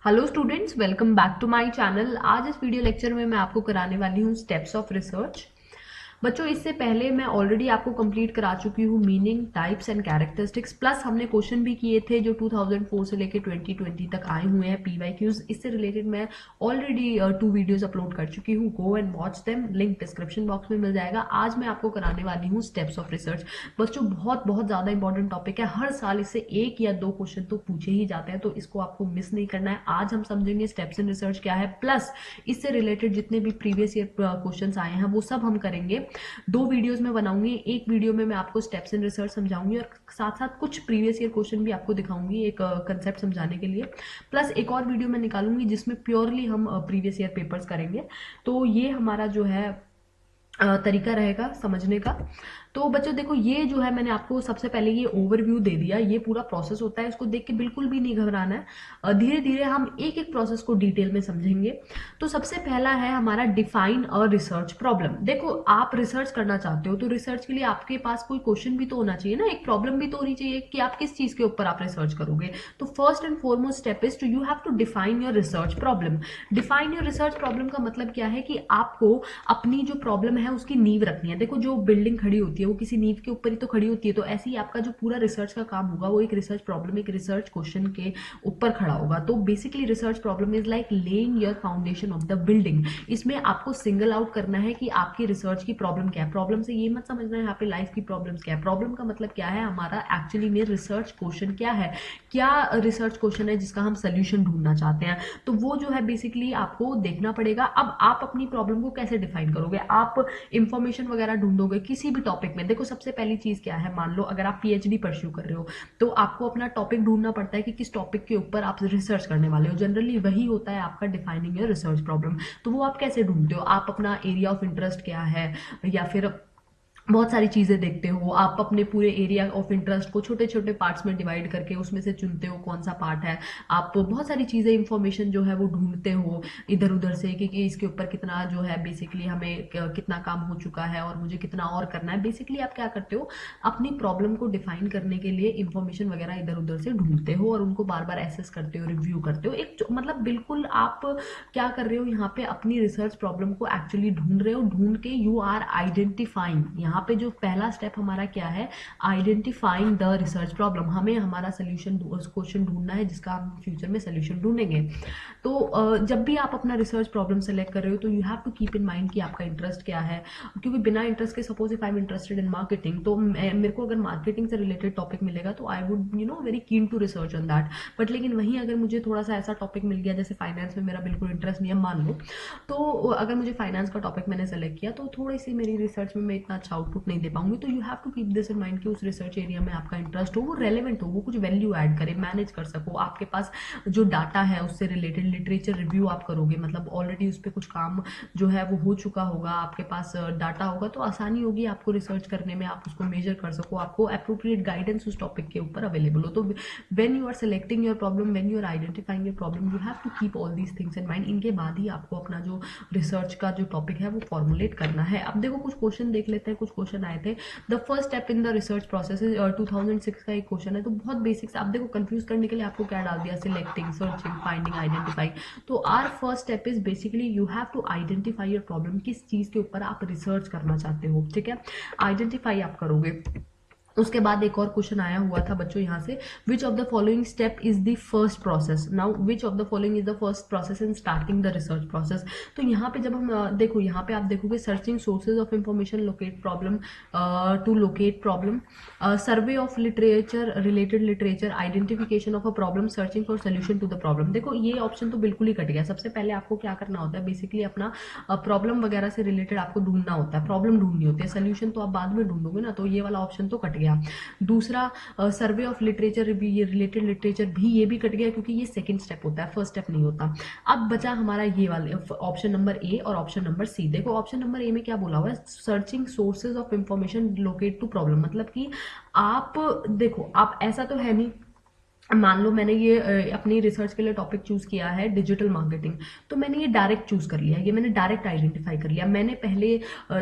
Hello students, welcome back to my channel. आज इस video lecture में मैं आपको कराने वाली हूँ स्टेप्स ऑफ रिसर्च। बच्चों, इससे पहले मैं ऑलरेडी आपको कंप्लीट करा चुकी हूँ meaning, types and characteristics, plus हमने क्वेश्चन भी किए थे जो 2004 से लेकर 2020 तक आए हुए हैं पीवाईक्यूज। इससे रिलेटेड मैं ऑलरेडी 2 वीडियोस अपलोड कर चुकी हूँ। Go and watch them, link description box में मिल जाएगा। आज मैं आपको कराने वाली हूँ स्टेप्स ऑफ रिसर्च। बच्चों, बहुत बहुत ज्यादा इंपॉर्टेंट टॉपिक है। हर साल इससे 1 या 2 क्वेश्चन तो पूछे ही जाते हैं, तो इसको आपको मिस नहीं करना है। आज हम समझेंगे स्टेप्स इन रिसर्च क्या है, प्लस इससे रिलेटेड जितने भी प्रीवियस ईयर क्वेश्चन आए हैं वो सब हम करेंगे। 2 वीडियोस में बनाऊंगी। एक वीडियो में मैं आपको स्टेप्स इन रिसर्च समझाऊंगी और साथ साथ कुछ प्रीवियस ईयर क्वेश्चन भी आपको दिखाऊंगी एक कंसेप्ट समझाने के लिए। प्लस एक और वीडियो मैं निकालूंगी जिसमें प्योरली हम प्रीवियस ईयर पेपर्स करेंगे। तो ये हमारा जो है तरीका रहेगा समझने का। तो बच्चों देखो, ये जो है मैंने आपको सबसे पहले ये ओवरव्यू दे दिया। ये पूरा प्रोसेस होता है, इसको देख के बिल्कुल भी नहीं घबराना है। धीरे धीरे हम एक एक प्रोसेस को डिटेल में समझेंगे। तो सबसे पहला है हमारा डिफाइन अ रिसर्च प्रॉब्लम। देखो, आप रिसर्च करना चाहते हो तो रिसर्च के लिए आपके पास कोई क्वेश्चन भी तो होना चाहिए ना, एक प्रॉब्लम भी तो होनी चाहिए कि आप किस चीज के ऊपर आप रिसर्च करोगे। तो first and foremost step is to you have to define your research problem. Define your research problem का मतलब क्या है कि आपको अपनी जो प्रॉब्लम है उसकी नींव रखनी है। देखो, जो बिल्डिंग खड़ी होती है वो किसी नींव के ऊपर ही तो खड़ी होती है। तो ऐसे ही आपका जो पूरा रिसर्च का काम होगा वो एक रिसर्च प्रॉब्लम, एक रिसर्च क्वेश्चन के ऊपर खड़ा होगा। तो basically research problem is like laying your foundation of the building. इसमें आपको सिंगल आउट करना है कि आपकी रिसर्च की प्रॉब्लम क्या है। प्रॉब्लम से ये मत समझना है यहाँ पे लाइफ की प्रॉब्लम्स क्या है। प्रॉब्लम का मतलब क्या है, हमारा एक्चुअली में रिसर्च क्वेश्चन क्या है, क्या रिसर्च क्वेश्चन है जिसका हम सोल्यूशन ढूंढना चाहते हैं। तो वो जो है बेसिकली आपको देखना पड़ेगा। अब आप अपनी प्रॉब्लम को कैसे डिफाइन करोगे, आप इंफॉर्मेशन वगैरह ढूंढोगे किसी भी टॉपिक में। देखो, सबसे पहली चीज क्या है, मान लो अगर आप पीएचडी परस्यू कर रहे हो तो आपको अपना टॉपिक ढूंढना पड़ता है कि किस टॉपिक के ऊपर आप रिसर्च करने वाले हो। जनरली वही होता है आपका डिफाइनिंग योर रिसर्च प्रॉब्लम। तो वो आप कैसे ढूंढते हो, आप अपना एरिया ऑफ इंटरेस्ट क्या है, या फिर बहुत सारी चीजें देखते हो। आप अपने पूरे एरिया ऑफ इंटरेस्ट को छोटे छोटे पार्ट्स में डिवाइड करके उसमें से चुनते हो कौन सा पार्ट है। आप बहुत सारी चीजें, इंफॉर्मेशन जो है वो ढूंढते हो इधर उधर से कि इसके ऊपर कितना जो है बेसिकली हमें कितना काम हो चुका है और मुझे कितना और करना है। बेसिकली आप क्या करते हो, अपनी प्रॉब्लम को डिफाइन करने के लिए इंफॉर्मेशन वगैरह इधर उधर से ढूंढते हो और उनको बार बार एसेस करते हो, रिव्यू करते हो। मतलब बिल्कुल आप क्या कर रहे हो यहाँ पे, अपनी रिसर्च प्रॉब्लम को एक्चुअली ढूंढ रहे हो। ढूंढ के यू आर आइडेंटिफाइंग। यहाँ पे जो पहला स्टेप हमारा क्या है, आइडेंटिफाइंग द रिसर्च प्रॉब्लम। हमें हमारा सोल्यूशन क्वेश्चन ढूंढना है जिसका हम फ्यूचर में सोल्यूशन ढूंढेंगे। तो जब भी आप अपना रिसर्च प्रॉब्लम सेलेक्ट कर रहे हो तो you have to keep in mind कि आपका इंटरेस्ट क्या है। क्योंकि बिना इंटरेस्ट के, suppose if I am interested in marketing, तो मेरे को अगर मार्केटिंग से रिलेटेड टॉपिक मिलेगा तो I would very keen to research on that. But लेकिन वहीं अगर मुझे थोड़ा सा ऐसा टॉपिक मिल गया जैसे फाइनेंस में मेरा बिल्कुल इंटरेस्ट नहीं है मान लो, तो अगर मुझे फाइनेंस का टॉपिक मैंने सेलेक्ट किया तो थोड़ी सी मेरी रिसर्च में मैं इतना अच्छा आउटपुट नहीं दे पाऊंगी। तो you have to keep this in mind कि उस रिसर्च एरिया में आपका इंटरेस्ट हो, वो रेलेवेंट हो, वो कुछ वैल्यू ऐड करे, मैनेज कर सको। आपके पास जो डाटा है उससे रिलेटेड लिटरेचर रिव्यू आप करोगे, मतलब ऑलरेडी उस पर कुछ काम जो है वो हो चुका होगा, आपके पास डाटा होगा, तो आसानी होगी आपको रिसर्च करने में, आप उसको मेजर कर सको, आपको अप्रोप्रिएट गाइडेंस उस टॉपिक के ऊपर अवेलेबल हो। तो when you are selecting your problem, when you are identifying your problem, you have to keep all these things in mind. इनके बाद ही आपको अपना जो रिसर्च का जो टॉपिक है वो फॉर्मुलेट करना है। अब देखो, कुछ क्वेश्चन देख लेते हैं। कुछ क्वेश्चन आए थे, the first step in the research process 2006 का एक क्वेश्चन है। तो बहुत बेसिक्स, आप देखो कंफ्यूज करने के लिए आपको क्या डाल दिया, सिलेक्टिंग, सर्चिंग, फाइंडिंग, आइडेंटिफाइंग। तो our first step is basically you have to identify your problem, किस चीज के ऊपर आप रिसर्च करना चाहते हो। ठीक है, आइडेंटिफाई आप करोगे। उसके बाद एक और क्वेश्चन आया हुआ था बच्चों यहाँ से, विच of the following step is the first process. Now which of the following is the first process in starting the research process. तो यहाँ पे जब हम देखो, यहाँ पे आप देखोगे searching sources of information, locate problem, to locate problem, survey of literature, related literature, identification of a problem, searching for solution to the problem. देखो, ये ऑप्शन तो बिल्कुल ही कट गया। सबसे पहले आपको क्या करना होता है, बेसिकली अपना प्रॉब्लम वगैरह से रिलेटेड आपको ढूंढना होता है, प्रॉब्लम ढूंढनी होती है, सोल्यूशन तो आप बाद में ढूंढोगे ना। तो ये वाला ऑप्शन तो कट गया। दूसरा, सर्वे ऑफ लिटरेचर, ये रिलेटेड लिटरेचर भी, ये भी कट गया क्योंकि ये सेकंड स्टेप होता है, फर्स्ट स्टेप नहीं होता। अब बचा हमारा ये वाले ऑप्शन नंबर ए और ऑप्शन नंबर सी। देखो, ऑप्शन नंबर ए में क्या बोला हुआ है, searching sources of information locate to problem. मतलब कि आप देखो, आप ऐसा तो है नहीं मान लो मैंने ये अपनी रिसर्च के लिए टॉपिक चूज किया है डिजिटल मार्केटिंग, तो मैंने ये डायरेक्ट चूज कर लिया, ये मैंने डायरेक्ट आइडेंटिफाई कर लिया। मैंने पहले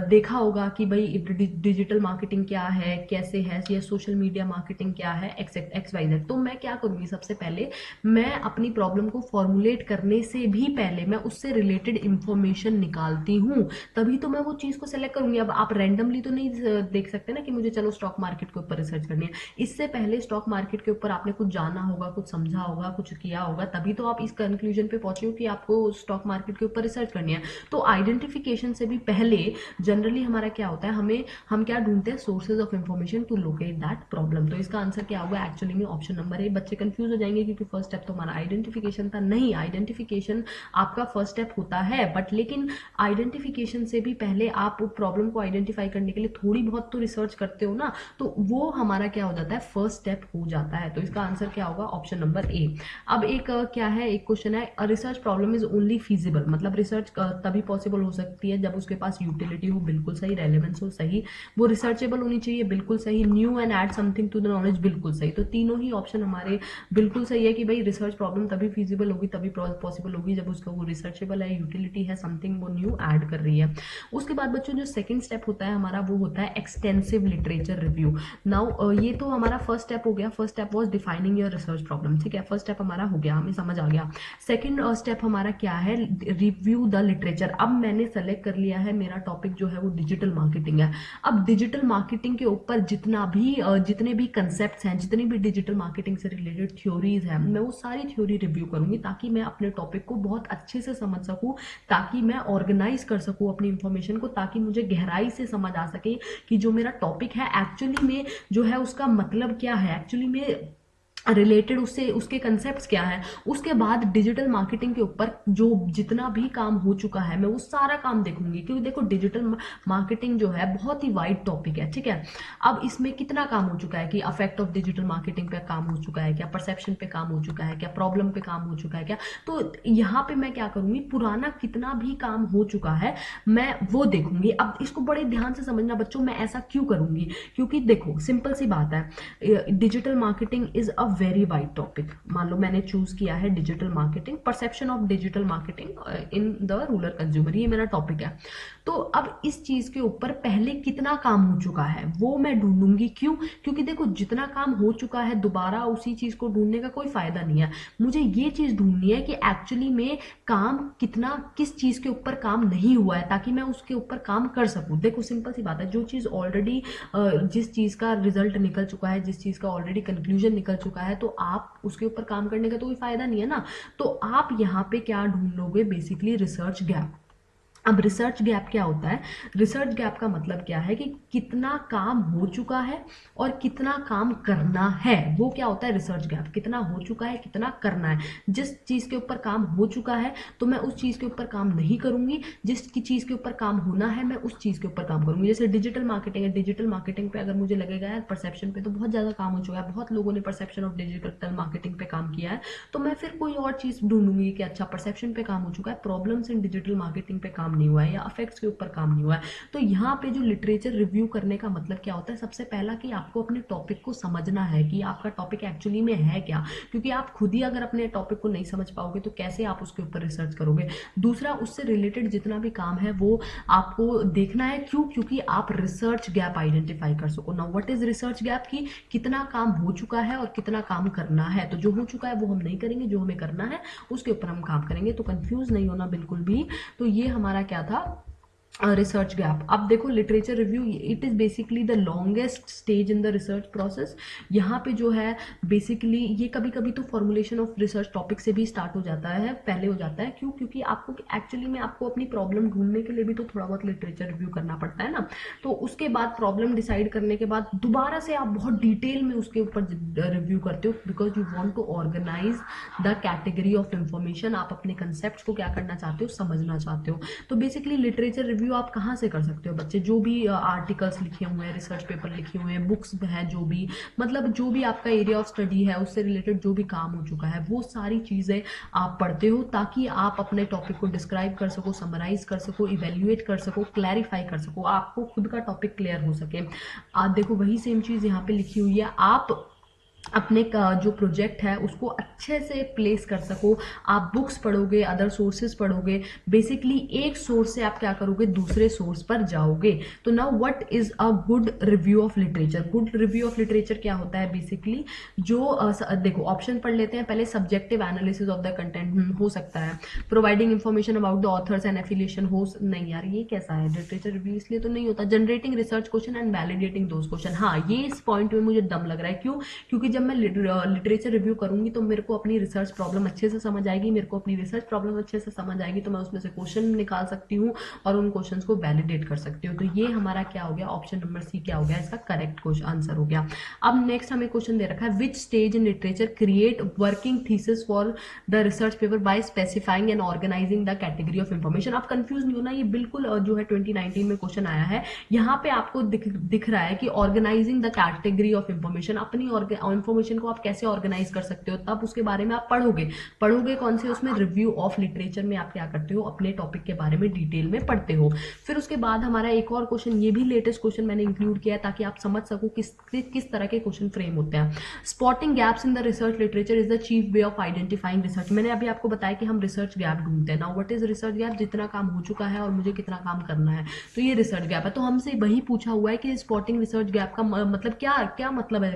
देखा होगा कि भाई डिजिटल मार्केटिंग क्या है, कैसे है, या सोशल मीडिया मार्केटिंग क्या है, एक्स वाई जेड। तो मैं क्या करूंगी, सबसे पहले मैं अपनी प्रॉब्लम को फॉर्मुलेट करने से भी पहले मैं उससे रिलेटेड इंफॉर्मेशन निकालती हूँ, तभी तो मैं वो चीज को सेलेक्ट करूंगी। अब आप रैंडमली तो नहीं देख सकते ना कि मुझे चलो स्टॉक मार्केट के ऊपर रिसर्च करनी है। इससे पहले स्टॉक मार्केट के ऊपर आपने कुछ जाना होगा, कुछ समझा होगा, कुछ किया होगा, तभी तो आप इस कंक्लूजन पे पहुंचे हो कि आपको स्टॉक मार्केट के ऊपर रिसर्च करनी है। तो आइडेंटिफिकेशन से भी पहले जनरली हमारा क्या होता है, हम क्या ढूंढते हैं, sources of information to locate that problem. तो इसका आंसर क्या होगा, एक्चुअली में ऑप्शन नंबर ए। बच्चे कंफ्यूज हो जाएंगे क्योंकि फर्स्ट स्टेप तो हमारा आइडेंटिफिकेशन था। नहीं, आइडेंटिफिकेशन आपका फर्स्ट स्टेप होता है, बट लेकिन आइडेंटिफिकेशन से भी पहले आप प्रॉब्लम को आइडेंटिफाई करने के लिए थोड़ी बहुत तो रिसर्च करते हो ना, तो वो हमारा क्या हो जाता है, फर्स्ट स्टेप हो जाता है। तो इसका आंसर क्या होगा, ऑप्शन नंबर ए। अब एक क्या है, एक क्वेश्चन है, research problem is only feasible, मतलब रिसर्च तभी पॉसिबल हो सकती है जब उसके पास यूटिलिटी हो, बिल्कुल सही, रेलेवेंस हो, सही, वो रिसर्चेबल होनी चाहिए, बिल्कुल सही, new and add something to the knowledge, बिल्कुल सही। तो तीनों ही ऑप्शन हमारे बिल्कुल सही है कि भाई रिसर्च प्रॉब्लम तभी फीजिबल होगी, तभी पॉसिबल होगी जब उसका वो रिसर्चेबल है, यूटिलिटी है, समथिंग वो न्यू ऐड कर रही है। उसके बाद बच्चों जो सेकंड स्टेप होता है हमारा, वो होता है एक्सटेंसिव लिटरेचर रिव्यू। नाउ ये तो हमारा फर्स्ट स्टेप हो गया, first step was defining your research problem, ठीक है, फर्स्ट स्टेप हमारा हो गया, हमें समझ आ गया। सेकंड स्टेप हमारा क्या है, रिव्यू द लिटरेचर। अब मैंने सेलेक्ट कर लिया है, मेरा टॉपिक जो है वो डिजिटल मार्केटिंग है। अब डिजिटल मार्केटिंग के ऊपर जितने भी कंसेप्ट हैं, जितनी भी डिजिटल मार्केटिंग से रिलेटेड थ्योरीज हैं, मैं वो सारी थ्योरी रिव्यू करूंगी ताकि मैं अपने टॉपिक को बहुत अच्छे से समझ सकूं, ताकि मैं ऑर्गेनाइज कर सकूं अपनी इंफॉर्मेशन को, ताकि मुझे गहराई से समझ आ सके कि जो मेरा टॉपिक है एक्चुअली में जो है उसका मतलब क्या है, एक्चुअली में रिलेटेड उससे उसके कंसेप्ट क्या है। उसके बाद डिजिटल मार्केटिंग के ऊपर जो जितना भी काम हो चुका है मैं वो सारा काम देखूंगी, क्योंकि देखो डिजिटल मार्केटिंग जो है बहुत ही वाइड टॉपिक है, ठीक है। अब इसमें कितना काम हो चुका है कि अफेक्ट ऑफ डिजिटल मार्केटिंग पे काम हो चुका है क्या, परसेप्शन पे काम हो चुका है क्या, प्रॉब्लम पे काम हो चुका है क्या। तो यहाँ पे मैं क्या करूंगी, पुराना कितना भी काम हो चुका है मैं वो देखूंगी। अब इसको बड़े ध्यान से समझना बच्चों, मैं ऐसा क्यों करूंगी, क्योंकि देखो सिंपल सी बात है, digital marketing is a very wide topic. मान लो मैंने चूज किया है digital marketing, perception of digital marketing in the rural consumer, ये मेरा टॉपिक है। तो अब इस चीज के ऊपर पहले कितना काम हो चुका है वो मैं ढूंढूंगी। क्यों, क्योंकि देखो जितना काम हो चुका है दोबारा उसी चीज को ढूंढने का कोई फायदा नहीं है। मुझे ये चीज ढूंढनी है कि एक्चुअली में काम कितना, किस चीज के ऊपर काम नहीं हुआ है, ताकि मैं उसके ऊपर काम कर सकूं। देखो सिंपल सी बात है, जो चीज ऑलरेडी जिस चीज का रिजल्ट निकल चुका है, जिस चीज का ऑलरेडी कंक्लूजन निकल चुका है, तो आप उसके ऊपर काम करने का तो कोई फायदा नहीं है ना। तो आप यहाँ पे क्या ढूंढ लोगे, बेसिकली रिसर्च गैप। अब रिसर्च गैप क्या होता है, रिसर्च गैप का मतलब क्या है कि कितना काम हो चुका है और कितना काम करना है, वो क्या होता है रिसर्च गैप। कितना हो चुका है, कितना करना है। जिस चीज के ऊपर काम हो चुका है तो मैं उस चीज के ऊपर काम नहीं करूंगी, जिस चीज के ऊपर काम होना है मैं उस चीज के ऊपर काम करूंगी। जैसे डिजिटल मार्केटिंग है, डिजिटल मार्केटिंग पे अगर मुझे लगेगा यार परसेप्शन पे तो बहुत ज्यादा काम हो चुका है, बहुत लोगों ने परसेप्शन ऑफ डिजिटल मार्केटिंग पे काम किया है, तो मैं फिर कोई और चीज ढूंढूंगी कि अच्छा परसेप्शन पे काम हो चुका है, प्रॉब्लम्स इन डिजिटल मार्केटिंग पे काम नहीं हुआ है या अफेक्ट्स के ऊपर काम नहीं हुआ है। तो यहाँ पे जो लिटरेचर रिव्यू करने का मतलब क्या होता है, सबसे पहला कि आपको अपने टॉपिक को समझना है कि आपका टॉपिक एक्चुअली में है क्या, क्योंकि आप खुद ही अगर अपने टॉपिक को नहीं समझ पाओगे तो कैसे आप उसके ऊपर रिसर्च करोगे। दूसरा, उससे रिलेटेड जितना भी काम है वो आपको देखना है। क्यों, क्योंकि आप रिसर्च गैप आइडेंटिफाई कर सको। Now what is research gap, की कितना काम हो चुका है और कितना काम करना है। तो जो हो चुका है वो हम नहीं करेंगे, जो हमें करना है उसके ऊपर हम काम करेंगे। तो कंफ्यूज नहीं होना बिल्कुल भी। तो ये हमारा क्या था, रिसर्च गैप। अब देखो literature review, it is basically the longest stage in the research process. यहाँ पे जो है बेसिकली ये कभी कभी तो फॉर्मुलेशन ऑफ रिसर्च टॉपिक से भी स्टार्ट हो जाता है, पहले हो जाता है। क्यों, क्योंकि आपको एक्चुअली में आपको अपनी प्रॉब्लम ढूंढने के लिए भी तो थोड़ा बहुत लिटरेचर रिव्यू करना पड़ता है ना। तो उसके बाद प्रॉब्लम डिसाइड करने के बाद दोबारा से आप बहुत डिटेल में उसके ऊपर रिव्यू करते हो, because you want to organize the category of information. आप अपने कंसेप्ट को क्या करना चाहते हो, समझना चाहते हो। तो बेसिकली लिटरेचर रिव्यू आप कहाँ से कर सकते हो बच्चे, जो भी आर्टिकल्स लिखे हुए हैं, रिसर्च पेपर लिखे हुए हैं, बुक्स है, जो भी मतलब जो भी आपका एरिया ऑफ स्टडी है उससे रिलेटेड जो भी काम हो चुका है वो सारी चीजें आप पढ़ते हो, ताकि आप अपने टॉपिक को डिस्क्राइब कर सको, समराइज कर सको, इवेल्युएट कर सको, क्लैरिफाई कर सको, आपको खुद का टॉपिक क्लियर हो सके। देखो वही सेम चीज यहाँ पे लिखी हुई है। आप अपने का जो प्रोजेक्ट है उसको अच्छे से प्लेस कर सको। आप बुक्स पढ़ोगे, अदर सोर्सेज पढ़ोगे, बेसिकली एक सोर्स से आप क्या करोगे, दूसरे सोर्स पर जाओगे। तो now what is a good review of literature? Good review of literature क्या होता है बेसिकली, जो देखो ऑप्शन पढ़ लेते हैं पहले। Subjective analysis of the content हो सकता है, providing information about the author's and affiliation हो, नहीं यार ये कैसा है, लिटरेचर रिव्यू इसलिए तो नहीं होता। Generating research question and validating those question, हाँ ये इस पॉइंट में मुझे दम लग रहा है। क्यों? क्योंकि जब मैं लिटरेचर रिव्यू करूंगी तो मेरे को अपनी रिसर्च प्रॉब्लम अच्छे से समझ आएगी, मेरे को अपनी रिसर्च प्रॉब्लम अच्छे से समझ आएगी, तो मैं उसमें से क्वेश्चन निकाल सकती हूँ और उन क्वेश्चंस को वैलिडेट कर सकती हूँ। तो ये हमारा क्या हो गया, ऑप्शन नंबर सी क्या हो गया, इसका करेक्ट क्वेश्चन आंसर हो गया। अब नेक्स्ट हमें क्वेश्चन दे रखा है, which stage in literature create working thesis for the research paper by specifying and organizing the category of information. आप कंफ्यूज नहीं होना, ये बिल्कुल जो है 2019 में क्वेश्चन आया है। यहाँ पे आपको दिख रहा है कि organizing the category of information, अपनी इंफॉर्मेशन को आप कैसे ऑर्गेनाइज कर सकते हो, तब उसके बारे में आप पढ़ोगे कौन से, उसमें रिव्यू ऑफ लिटरेचर में आप क्या करते हो, अपने टॉपिक के बारे में डिटेल में पढ़ते हो। फिर उसके बाद हमारा एक और क्वेश्चन, ये भी लेटेस्ट क्वेश्चन मैंने इंक्लूड किया है ताकि आप समझ सको किस तरह के क्वेश्चन फ्रेम होते हैं। Spotting gaps in the research literature is the chief way of identifying research. मैंने अभी आपको बताया कि हम रिसर्च गैप ढूंढते हैं। Now what is research gap? जितना काम हो चुका है और मुझे कितना काम करना है, तो ये रिसर्च गैप है। तो हमसे वही पूछा हुआ है कि स्पॉटिंग रिसर्च गैप का मतलब क्या मतलब है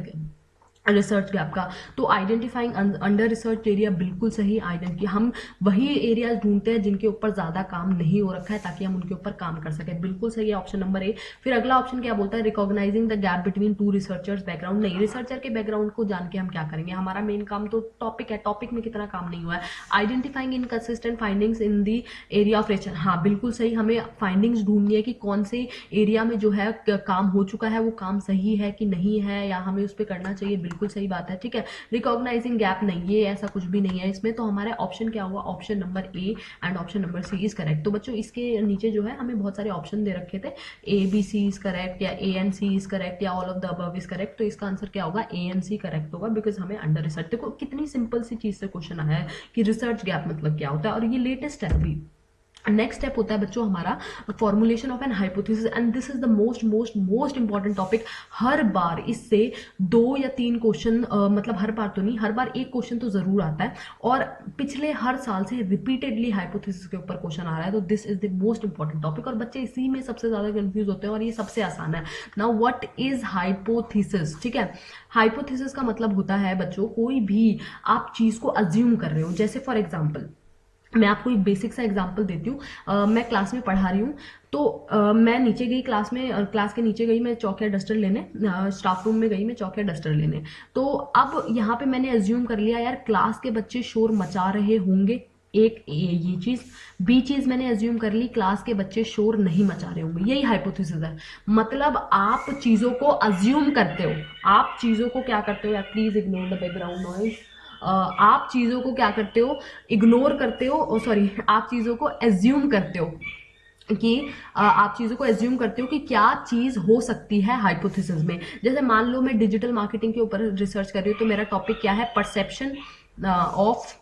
रिसर्च गैप का। तो आइडेंटिफाइंग अंडर रिसर्च एरिया, बिल्कुल सही। आइडेंटिटी, हम वही एरियाज ढूंढते हैं जिनके ऊपर ज्यादा काम नहीं हो रखा है ताकि हम उनके ऊपर काम कर सकें, बिल्कुल सही है ऑप्शन नंबर ए। फिर अगला ऑप्शन क्या बोलता है, recognising the gap between two researchers background. नहीं, रिसर्चर के बैकग्राउंड को जान के हम क्या करेंगे, हमारा मेन काम तो टॉपिक है, टॉपिक में कितना काम नहीं हुआ है। Identifying inconsistent findings in the area of research, हाँ बिल्कुल सही। हमें फाइंडिंग्स ढूंढनी है कि कौन से एरिया में जो है काम हो चुका है, वो काम सही है कि नहीं है, या हमें उस पर करना चाहिए, बिल्कुल सही बात है, ठीक है। रिकॉग्नाइजिंग गैप नहीं, ये ऐसा कुछ भी नहीं है इसमें। तो हमारा ऑप्शन क्या हुआ, option number A and option number C is correct. तो बच्चों इसके नीचे जो है हमें बहुत सारे ऑप्शन दे रखे थे, A B C is correct, या A and C is correct, या all of the above is correct. तो इसका आंसर क्या होगा, ए एंड सी करेक्ट होगा, बिकॉज हमें अंडर रिसर्च, देखो कितनी सिंपल सी चीज से क्वेश्चन आया है कि रिसर्च गैप मतलब क्या होता है, और ये लेटेस्ट है अभी। नेक्स्ट स्टेप होता है बच्चों हमारा formulation of an hypothesis, and this is the most important topic. हर बार इससे 2 या 3 क्वेश्चन, मतलब हर बार तो नहीं, हर बार एक क्वेश्चन तो जरूर आता है, और पिछले हर साल से रिपीटेडली हाइपोथेसिस के ऊपर क्वेश्चन आ रहा है। तो this is the most important topic, और बच्चे इसी में सबसे ज्यादा कंफ्यूज होते हैं, और ये सबसे आसान है। नाउ व्हाट इज हाइपोथेसिस, ठीक है। हाइपोथेसिस का मतलब होता है बच्चों, कोई भी आप चीज को अज्यूम कर रहे हो। जैसे फॉर एग्जाम्पल, मैं आपको एक बेसिक सा एग्जांपल देती हूँ। मैं क्लास में पढ़ा रही हूँ, तो मैं नीचे गई क्लास में, क्लास के नीचे गई मैं चौक या डस्टर लेने, स्टाफ रूम में गई मैं चौक या डस्टर लेने। तो अब यहाँ पे मैंने एज्यूम कर लिया यार क्लास के बच्चे शोर मचा रहे होंगे, एक ये चीज। बी चीज मैंने एज्यूम कर ली, क्लास के बच्चे शोर नहीं मचा रहे होंगे। यही हाइपोथेसिस है, मतलब आप चीजों को अज्यूम करते हो, आप चीजों को क्या करते हो, यार please ignore the background noise. आप चीजों को क्या करते हो, इग्नोर करते हो, सॉरी आप चीजों को एज्यूम करते हो कि आप चीजों को एज्यूम करते हो कि क्या चीज हो सकती है हाइपोथेसिस में। जैसे मान लो मैं डिजिटल मार्केटिंग के ऊपर रिसर्च कर रही हूँ, तो मेरा टॉपिक क्या है, परसेप्शन ऑफ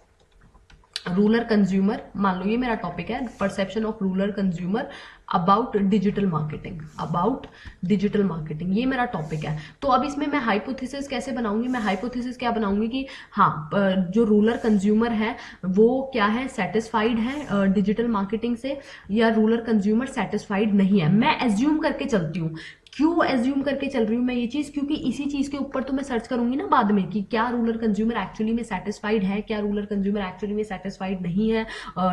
रूरल कंज्यूमर। मान लो ये मेरा टॉपिक है, perception of rural consumer about digital marketing, about digital marketing, ये मेरा टॉपिक है। तो अब इसमें मैं हाइपोथेसिस कैसे बनाऊंगी, मैं हाइपोथेसिस क्या बनाऊंगी कि हाँ जो रूरल कंज्यूमर है वो क्या है, सेटिस्फाइड है डिजिटल मार्केटिंग से, या रूरल कंज्यूमर सेटिस्फाइड नहीं है। मैं एज्यूम करके चलती हूँ। क्यों एज्यूम करके चल रही हूँ मैं ये चीज, क्योंकि इसी चीज के ऊपर तो मैं सर्च करूंगी ना बाद में कि क्या रूरल कंज्यूमर एक्चुअली में सेटिस्फाइड है, क्या रूरल कंज्यूमर एक्चुअली में सेटिस्फाइड नहीं है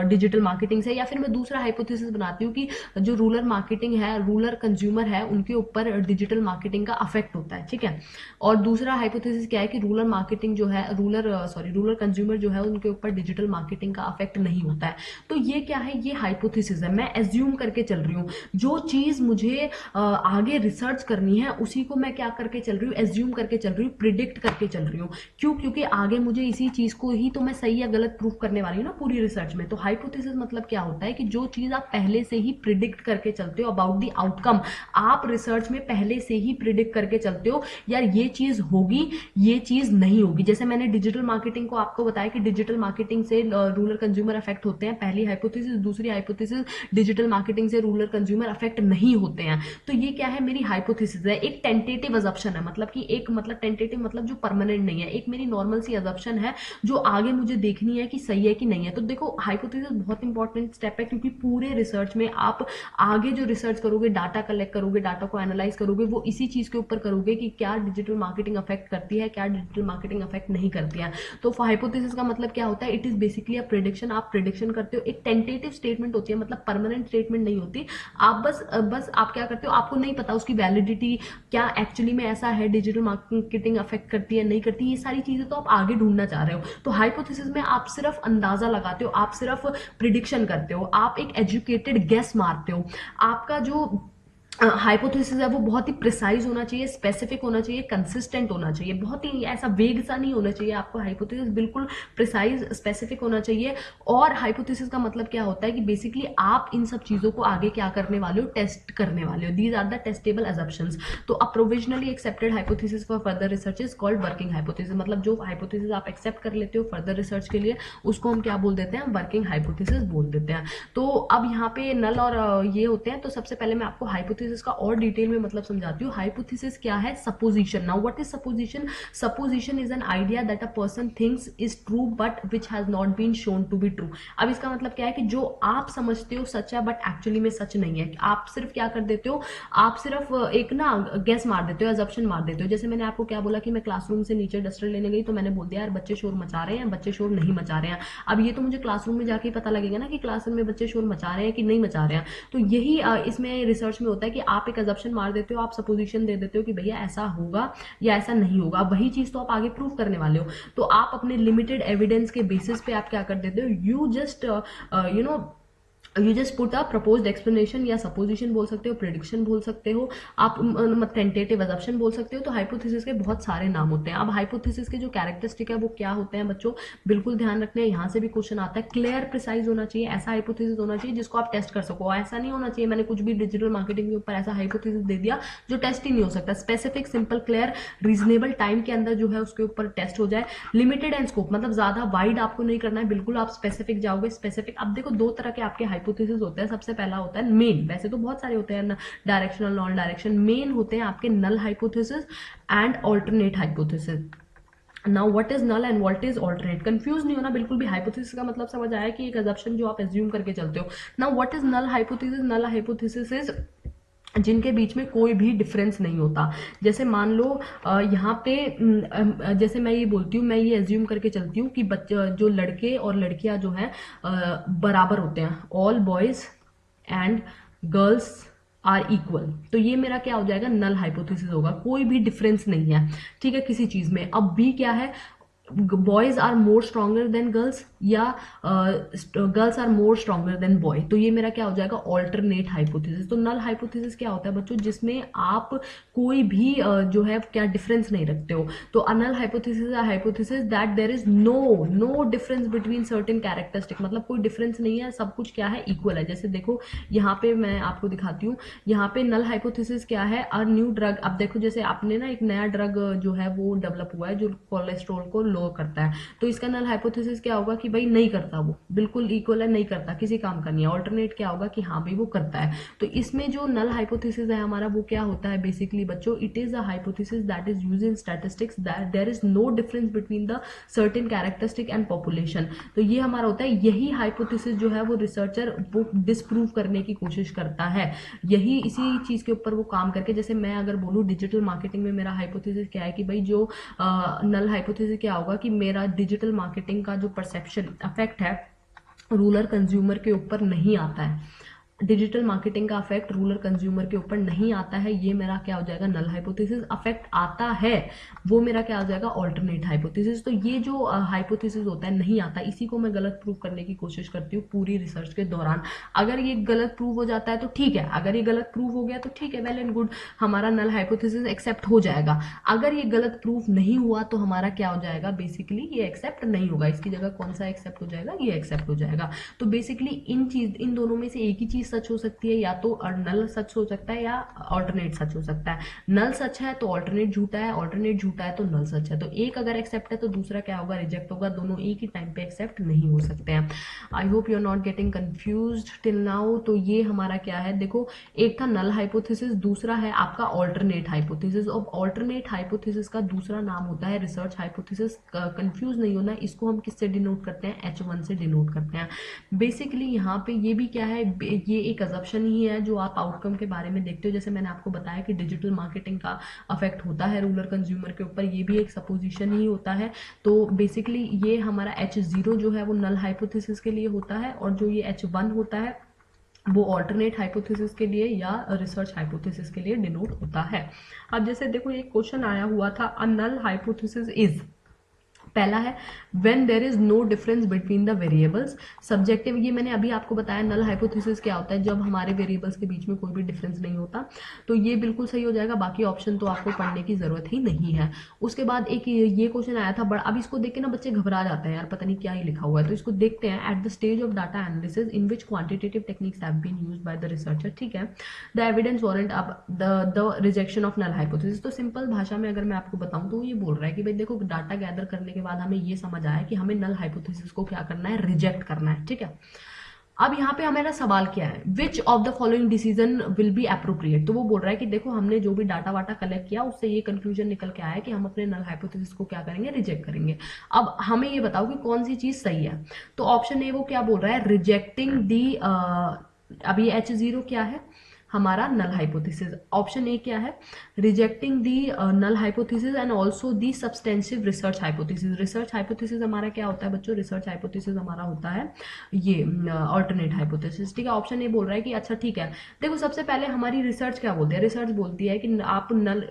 डिजिटल मार्केटिंग से। या फिर मैं दूसरा हाइपोथेसिस बनाती हूँ कि जो रूरल मार्केटिंग है, रूरल कंज्यूमर है, उनके ऊपर डिजिटल मार्केटिंग का अफेक्ट होता है, ठीक है। और दूसरा हाइपोथेसिस क्या है कि रूरल मार्केटिंग जो है, रूरल कंज्यूमर जो है उनके ऊपर डिजिटल मार्केटिंग का अफेक्ट नहीं होता है। तो ये क्या है, ये हाइपोथेसिस है, मैं एज्यूम करके चल रही हूँ। जो चीज मुझे आगे रिसर्च करनी है उसी को मैं क्या करके चल रही हूँ, एज्यूम करके चल रही हूँ, प्रिडिक्ट करके चल रही हूँ। क्यों? क्योंकि आगे मुझे इसी चीज को ही तो मैं सही या गलत प्रूफ करने वाली हूँ ना पूरी रिसर्च में। तो हाइपोथेसिस मतलब क्या होता है कि जो चीज आप पहले से ही प्रिडिक्ट करके चलते हो अबाउट द आउटकम, आप रिसर्च में पहले से ही प्रिडिक्ट करके चलते हो यार ये चीज होगी, ये चीज नहीं होगी। जैसे मैंने डिजिटल मार्केटिंग को आपको बताया कि डिजिटल मार्केटिंग से रूरल कंज्यूमर अफेक्ट होते हैं, पहली हाइपोथेसिस। दूसरी हाइपोथेसिस, डिजिटल मार्केटिंग से रूरल कंज्यूमर अफेक्ट नहीं होते हैं। तो ये क्या है, मेरी हाइपोथेसिस है, एक टेंटेटिव अजम्पशन है, मतलब कि एक मतलब टेंटेटिव मतलब जो परमानेंट नहीं है, एक मेरी नॉर्मल सी अजम्पशन है जो आगे मुझे देखनी है कि सही है कि नहीं है। तो देखो हाइपोथेसिस बहुत इंपॉर्टेंट स्टेप है, क्योंकि पूरे रिसर्च में आप आगे जो रिसर्च करोगे, डाटा कलेक्ट करोगे, डाटा को एनालाइज करोगे, वो इसी चीज के ऊपर करोगे कि क्या डिजिटल मार्केटिंग अफेक्ट करती है, क्या डिजिटल मार्केटिंग अफेक्ट नहीं करती है। तो हाइपोथेसिस का मतलब क्या होता है, it is basically a prediction. आप प्रेडिक्शन करते हो, एक टेंटेटिव स्टेटमेंट होती है, मतलब परमानेंट स्टेटमेंट नहीं होती। आप बस आप क्या करते हो, आपको नहीं पता उसकी वैलिडिटी क्या एक्चुअली में ऐसा है, डिजिटल मार्केटिंग अफेक्ट करती है नहीं करती, ये सारी चीजें तो आप आगे ढूंढना चाह रहे हो। तो हाइपोथेसिस में आप सिर्फ अंदाजा लगाते हो, आप सिर्फ प्रिडिक्शन करते हो, आप एक एजुकेटेड गेस मारते हो। आपका जो हाइपोथेसिस है वो बहुत ही प्रिसाइज होना चाहिए, स्पेसिफिक होना चाहिए, कंसिस्टेंट होना चाहिए, बहुत ही ऐसा वेग सा नहीं होना चाहिए। आपको हाइपोथेसिस बिल्कुल प्रिसाइज स्पेसिफिक होना चाहिए। और हाइपोथेसिस का मतलब क्या होता है कि बेसिकली आप इन सब चीजों को आगे क्या करने वाले हो, टेस्ट करने वाले हो। These are the testable assumptions. तो a provisionally accepted hypothesis for further research is called working hypothesis. मतलब जो हाइपोथेसिस आप एक्सेप्ट कर लेते हो फर्दर रिसर्च के लिए, उसको हम क्या बोल देते हैं, वर्किंग हाइपोथेसिस बोल देते हैं। तो अब यहाँ पे नल और ये होते हैं। तो सबसे पहले मैं आपको हाइपोथेसिस का और डिटेल में मतलब समझाती हूँ। हाइपोथेसिस क्या है, supposition. Now what is supposition? Supposition is an idea that a person thinks is true but which has not been shown to be true. अब इसका मतलब क्या है कि जो आप समझते हो सच है बट एक्चुअली में सच नहीं है। आप सिर्फ क्या कर देते हो, आप सिर्फ एक ना गेस मार देते हो, अजम्पशन मार देते हो। जैसे मैंने आपको क्या बोला कि मैं क्लासरूम से नीचे डस्टर लेने गई, तो मैंने बोल दिया यार बच्चे शोर मचा रहे हैं, बच्चे शोर नहीं मचा रहे हैं। अब ये तो मुझे क्लासरूम में जाके पता लगेगा ना कि क्लासरूम में बच्चे शोर मचा रहे हैं कि नहीं मचा रहे हैं। तो यही इसमें रिसर्च में होता है कि आप एक अजम्पशन मार देते हो, आप सपोजिशन दे देते हो कि भैया ऐसा होगा या ऐसा नहीं होगा। वही चीज तो आप आगे प्रूव करने वाले हो। तो आप अपने लिमिटेड एविडेंस के बेसिस पे आप क्या कर देते हो, you just put a proposed explanation, या सपोजिशन बोल सकते हो, प्रेडिक्शन बोल सकते हो, आप टेंटेटिव अजम्पशन बोल सकते हो। तो हाइपोथेसिस के बहुत सारे नाम होते हैं। अब हाइपोथेसिस के जो कैरेक्टरिस्टिक है वो क्या होते हैं बच्चों, बिल्कुल ध्यान रखना है। यहाँ से भी क्वेश्चन आता है। क्लियर प्रिसाइज होना चाहिए, ऐसा हाइपोथेसिस होना चाहिए जिसको आप टेस्ट कर सको। ऐसा नहीं होना चाहिए मैंने कुछ भी डिजिटल मार्केटिंग के ऊपर ऐसा हाइपोथेसिस दे दिया जो टेस्ट ही नहीं हो सकता। Specific, simple, clear, reasonable time के अंदर जो है उसके ऊपर टेस्ट हो जाए। लिमिटेड एंड स्कोप, मतलब ज्यादा वाइड आपको नहीं करना है, बिल्कुल आप स्पेसिफिक जाओगे। स्पेसिफिक, अब देखो दो तरह के आपके हाइपोथेसिस होते हैं। सबसे पहला होता है मेन, वैसे तो बहुत सारे होते हैं, डायरेक्शनल, नॉन डायरेक्शन। मेन होते हैं आपके null hypothesis and alternate hypothesis. Now what is null and what is alternate? Confuse नहीं होना बिल्कुल भी। हाइपोथेसिस का मतलब समझ आया कि एक अजम्पशन जो आप एज्यूम करके चलते हो। Now what is null hypothesis? Null hypothesis is जिनके बीच में कोई भी डिफरेंस नहीं होता। जैसे मान लो यहाँ पे जैसे मैं ये बोलती हूँ, मैं ये एज्यूम करके चलती हूँ कि बच्चे जो लड़के और लड़कियां जो हैं बराबर होते हैं। All boys and girls are equal. तो ये मेरा क्या हो जाएगा, नल हाइपोथेसिस होगा। कोई भी डिफरेंस नहीं है, ठीक है, किसी चीज में। अब बी क्या है, boys are more stronger than girls, या girls are more stronger than boy. तो ये मेरा क्या हो जाएगा, ऑल्टरनेट हाइपोथेसिस। तो नल हाइपोथेसिस क्या होता है बच्चों, जिसमें आप कोई भी जो है क्या डिफरेंस नहीं रखते हो। तो a null hypothesis hypothesis that there is no difference between certain characteristic, मतलब कोई डिफरेंस नहीं है, सब कुछ क्या है, इक्वल है। जैसे देखो यहाँ पे मैं आपको दिखाती हूँ, यहाँ पे नल हाइपोथेसिस क्या है, अ न्यू ड्रग। अब देखो जैसे आपने ना एक नया ड्रग जो है वो डेवलप हुआ है जो कोलेस्ट्रॉल को लो करता है। तो इसका नल हाइपोथेसिस क्या होगा कि भाई नहीं करता, वो बिल्कुल इक्वल है, नहीं करता, किसी काम का नहीं है। ऑल्टरनेट क्या होगा कि हाँ भाई वो करता है। तो इसमें जो नल हाइपोथेसिस है हमारा वो क्या होता है बेसिकली बच्चों, it is a hypothesis that is used in statistics that there is no difference between the certain characteristic and population. तो ये हमारा होता है, यही हाइपोथेसिस जो है वो रिसर्चर वो डिस्प्रूव करने की कोशिश करता है। यही इसी चीज के ऊपर वो काम करके, जैसे मैं अगर बोलूँ डिजिटल मार्केटिंग में मेरा हाइपोथेसिस क्या है कि भाई जो नल हाइपोथेसिस क्या होगा कि मेरा डिजिटल मार्केटिंग का जो परसेप्शन अफेक्ट है रूरल कंज्यूमर के ऊपर नहीं आता है। डिजिटल मार्केटिंग का अफेक्ट रूरल कंज्यूमर के ऊपर नहीं आता है, ये मेरा क्या हो जाएगा, नल हाइपोथेसिस। अफेक्ट आता है वो मेरा क्या हो जाएगा, ऑल्टरनेट हाइपोथेसिस। तो ये जो हाइपोथेसिस होता है नहीं आता, इसी को मैं गलत प्रूव करने की कोशिश करती हूँ पूरी रिसर्च के दौरान। अगर ये गलत प्रूव हो जाता है तो ठीक है, अगर ये गलत प्रूव हो गया तो ठीक है, वेल एंड गुड, हमारा नल हाइपोथेसिस एक्सेप्ट हो जाएगा। अगर ये गलत प्रूव नहीं हुआ तो हमारा क्या हो जाएगा, बेसिकली ये एक्सेप्ट नहीं होगा। इसकी जगह कौन सा एक्सेप्ट हो जाएगा, ये एक्सेप्ट हो जाएगा। तो बेसिकली इन दोनों में से एक ही चीज चीज सच हो सकती है, या तो नल सच हो सकता है या ऑल्टरनेट सच हो सकता है। नल सच है तो ऑल्टरनेट झूठा है, ऑल्टरनेट झूठा है तो नल सच है। तो एक अगर एक्सेप्ट है तो दूसरा क्या होगा, रिजेक्ट होगा। दोनों एक ही टाइम पे एक्सेप्ट नहीं हो सकते हैं। I hope you are not getting confused till now. तो ये हमारा क्या है, देखो एक था नल हाइपोथेसिस, दूसरा है आपका ऑल्टरनेट हाइपोथेसिस। और ऑल्टरनेट हाइपोथेसिस का दूसरा नाम होता है रिसर्च हाइपोथेसिस। कंफ्यूज नहीं होना, इसको हम किससे डिनोट करते हैं, H1 से डिनोट करते हैं। बेसिकली यहाँ पे ये भी क्या है, ये एक अजम्पशन ही है जो आप आउटकम के बारे में देखते हो। जैसे मैंने आपको बताया कि डिजिटल मार्केटिंग का अफेक्ट होता है रूरल कंज्यूमर के ऊपर, ये भी एक सपोजिशन ही होता है। तो बेसिकली ये हमारा H0 जो है वो नल हाइपोथेसिस के लिए होता है, और जो ये H1 होता है वो ऑल्टरनेट हाइपोथेसिस के लिए या रिसर्च हाइपोथेसिस के लिए डिनोट होता है। अब जैसे देखो एक क्वेश्चन आया हुआ था, अ नल हाइपोथेसिस इज, पहला है when there is no difference between the variables. Subjective, ये मैंने अभी आपको बताया नल हाइपोथेसिस क्या होता है, जब हमारे वेरिएबल्स के बीच में कोई भी डिफरेंस नहीं होता। तो ये बिल्कुल सही हो जाएगा, बाकी ऑप्शन तो आपको पढ़ने की जरूरत ही नहीं है। उसके बाद एक ये क्वेश्चन आया था बड़ा, अब इसको देख के ना बच्चे घबरा जाते हैं, यार पता नहीं क्या ही लिखा हुआ है। तो इसको देखते हैं, at the stage of data analysis in which quantitative techniques have been used by the researcher, ठीक है, the evidence warrant of the rejection of null hypothesis. तो सिंपल भाषा में अगर मैं आपको बताऊं तो ये बोल रहा है कि भाई देखो डाटा गैदर करने के बाद हमें ये समझ आया कि हमें नल हाइपोथेसिस को क्या करना है, रिजेक्ट करना है, ठीक है। अब यहाँ पे हमारा सवाल क्या है, विच of the following decision will be appropriate. तो वो बोल रहा है कि देखो हमने जो भी डाटा वाटा कलेक्ट किया उससे ये कंक्लूजन निकल के आया है कि हम अपने नल हाइपोथेसिस को क्या करेंगे, रिजेक्ट करेंगे। अब हमें ये बताओ कि कौन सी चीज सही है। तो ऑप्शन ए वो क्या बोल रहा है, रिजेक्टिंग दी, अब ये H0 क्या है, हमारा नल हाइपोथेसिस। ऑप्शन ए क्या है, rejecting the null hypothesis and also the substantive research hypothesis. Research hypothesis हमारा क्या होता है बच्चों, रिसर्च हाइपोथेसिस हमारा होता है ये ऑल्टरनेट हाइपोथेसिस, ठीक है। ऑप्शन ए बोल रहा है कि अच्छा ठीक है, देखो सबसे पहले हमारी रिसर्च क्या बोलती है, रिसर्च बोलती है कि आप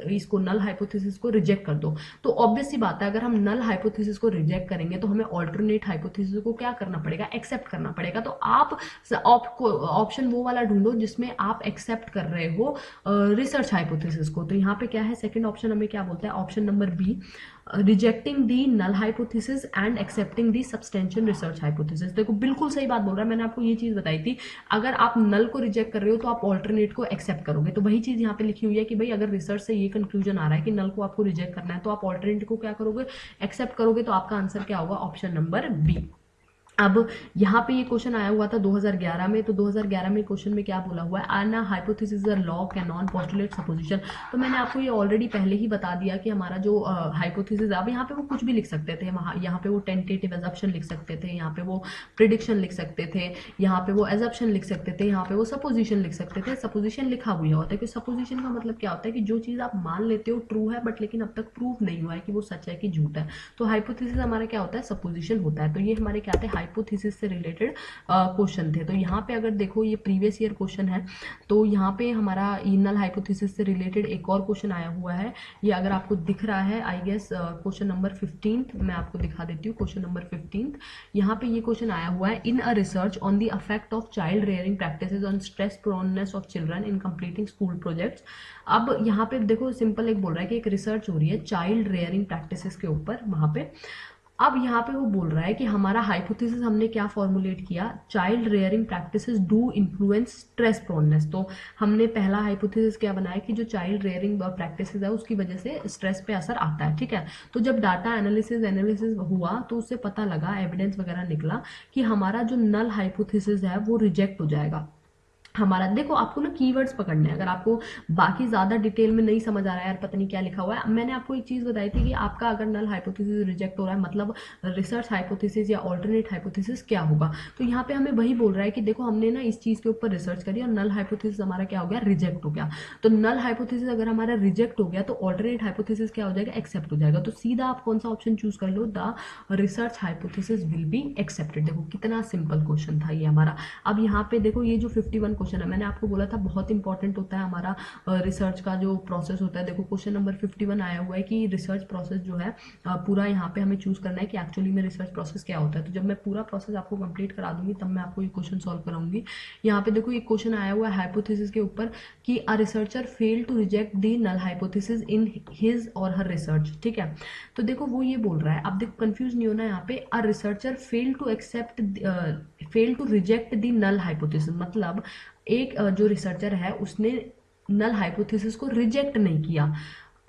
इसको नल हाइपोथेसिस को रिजेक्ट कर दो। तो ऑब्वियस सी बात है, अगर हम नल हाइपोथेसिस को रिजेक्ट करेंगे तो हमें ऑल्टरनेट हाइपोथेसिस को क्या करना पड़ेगा, एक्सेप्ट करना पड़ेगा। तो आप ऑप्शन वो वाला ढूंढो जिसमें आप एक्सेप्ट कर रहे हो रिसर्च हाइपोथेसिस को। तो यहाँ पे क्या है, सेकंड ऑप्शन हमें क्या बोलता है, option number B, rejecting the null hypothesis and accepting the substantial research hypothesis. देखो बिल्कुल सही बात बोल रहा है, मैंने आपको ये चीज बताई थी, अगर आप नल को रिजेक्ट कर रहे हो तो आप ऑल्टरनेट को एक्सेप्ट करोगे। तो वही चीज यहाँ पे लिखी हुई है कि भाई अगर रिसर्च से ये कंक्लूजन आ रहा है कि नल को आपको रिजेक्ट करना है तो आप ऑल्टरनेट को क्या करोगे, एक्सेप्ट करोगे। तो आपका आंसर क्या होगा, ऑप्शन नंबर बी। अब यहाँ पे ये क्वेश्चन आया हुआ था 2011 में। तो 2011 में क्वेश्चन में क्या बोला हुआ है, आना hypothesis a law Canon postulate supposition. तो मैंने आपको ये ऑलरेडी पहले ही बता दिया कि हमारा जो हाइपोथेसिस, अब यहाँ पे वो कुछ भी लिख सकते थे, यहाँ पे वो टेंटेटिव एजप्शन लिख सकते थे, यहाँ पे वो प्रिडिक्शन लिख सकते थे, यहाँ पे वो एजप्शन लिख सकते थे, यहाँ पे वो सपोजिशन लिख सकते थे। सपोजिशन लिखा हुआ होता है कि सपोजिशन का मतलब क्या होता है कि जो चीज आप मान लेते हो ट्रू है बट लेकिन अब तक प्रूव नहीं हुआ है कि वो सच है कि झूठ है। तो हाइपोथेसिस हमारा क्या होता है, सपोजिशन होता है। तो ये हमारे क्या थे, हाइपोथेसिस से रिलेटेड क्वेश्चन थे। तो यहाँ पे अगर देखो ये प्रीवियस ईयर क्वेश्चन है, तो यहाँ पे हमारा नल हाइपोथेसिस से रिलेटेड एक और क्वेश्चन आया हुआ है। ये अगर आपको दिख रहा है आई गेस क्वेश्चन नंबर 15, मैं आपको दिखा देती हूँ क्वेश्चन नंबर 15। यहाँ पे ये क्वेश्चन आया हुआ है, in a research on the effect of child rearing practices on stress proneness of children in completing school projects. अब यहाँ पे देखो सिंपल एक बोल रहा है कि एक रिसर्च हो रही है चाइल्ड रेयरिंग प्रैक्टिसेस के ऊपर वहां पे। अब यहाँ पे वो बोल रहा है कि हमारा हाइपोथेसिस हमने क्या फॉर्मुलेट किया, child rearing practices do influence stress proneness. तो हमने पहला हाइपोथेसिस क्या बनाया कि जो चाइल्ड रेयरिंग प्रैक्टिसेस है उसकी वजह से स्ट्रेस पे असर आता है, ठीक है। तो जब डाटा एनालिसिस हुआ तो उससे पता लगा, एविडेंस वगैरह निकला कि हमारा जो नल हाइपोथेसिस है वो रिजेक्ट हो जाएगा। हमारा देखो आपको ना कीवर्ड्स पकड़ने हैं, अगर आपको बाकी ज्यादा डिटेल में नहीं समझ आ रहा है यार पता नहीं क्या लिखा हुआ है, मैंने आपको एक चीज बताई थी कि आपका अगर नल हाइपोथेसिस रिजेक्ट हो रहा है मतलब रिसर्च हाइपोथेसिस या ऑल्टरनेट हाइपोथेसिस क्या होगा। तो यहाँ पे हमें वही बोल रहा है कि देखो हमने ना इस चीज के ऊपर रिसर्च करी और नल हाइपोथेसिस हमारा क्या हो गया, रिजेक्ट हो गया। तो नल हाइपोथेसिस अगर हमारा रिजेक्ट हो गया तो ऑल्टरनेट हाइपोथेसिस क्या हो जाएगा, एक्सेप्ट हो जाएगा। तो सीधा आप कौन सा ऑप्शन चूज कर लो, the research hypothesis will be accepted. देखो कितना सिंपल क्वेश्चन था ये हमारा। अब यहाँ पे देखो ये जो 51 क्वेश्चन है, मैंने आपको बोला था बहुत इंपॉर्टेंट होता है हमारा रिसर्च का जो प्रोसेस होता है। देखो क्वेश्चन नंबर 51 आया हुआ है कि रिसर्च प्रोसेस जो है पूरा यहाँ पे हमें चूज करना है कि एक्चुअली में रिसर्च प्रोसेस क्या होता है। तो जब मैं पूरा प्रोसेस आपको कंप्लीट करा दूंगी तब मैं आपको ये क्वेश्चन सॉल्व कराऊंगी। यहाँ पे देखो एक क्वेश्चन आया हुआ है हाइपोथेसिस के ऊपर कि a researcher fail to reject the null hypothesis in his or her research, ठीक है। तो देखो वो ये बोल रहा है, अब देखो कंफ्यूज नहीं होना यहाँ पे, a researcher fail to accept fail to reject the null hypothesis, मतलब एक जो रिसर्चर है उसने नल हाइपोथेसिस को रिजेक्ट नहीं किया।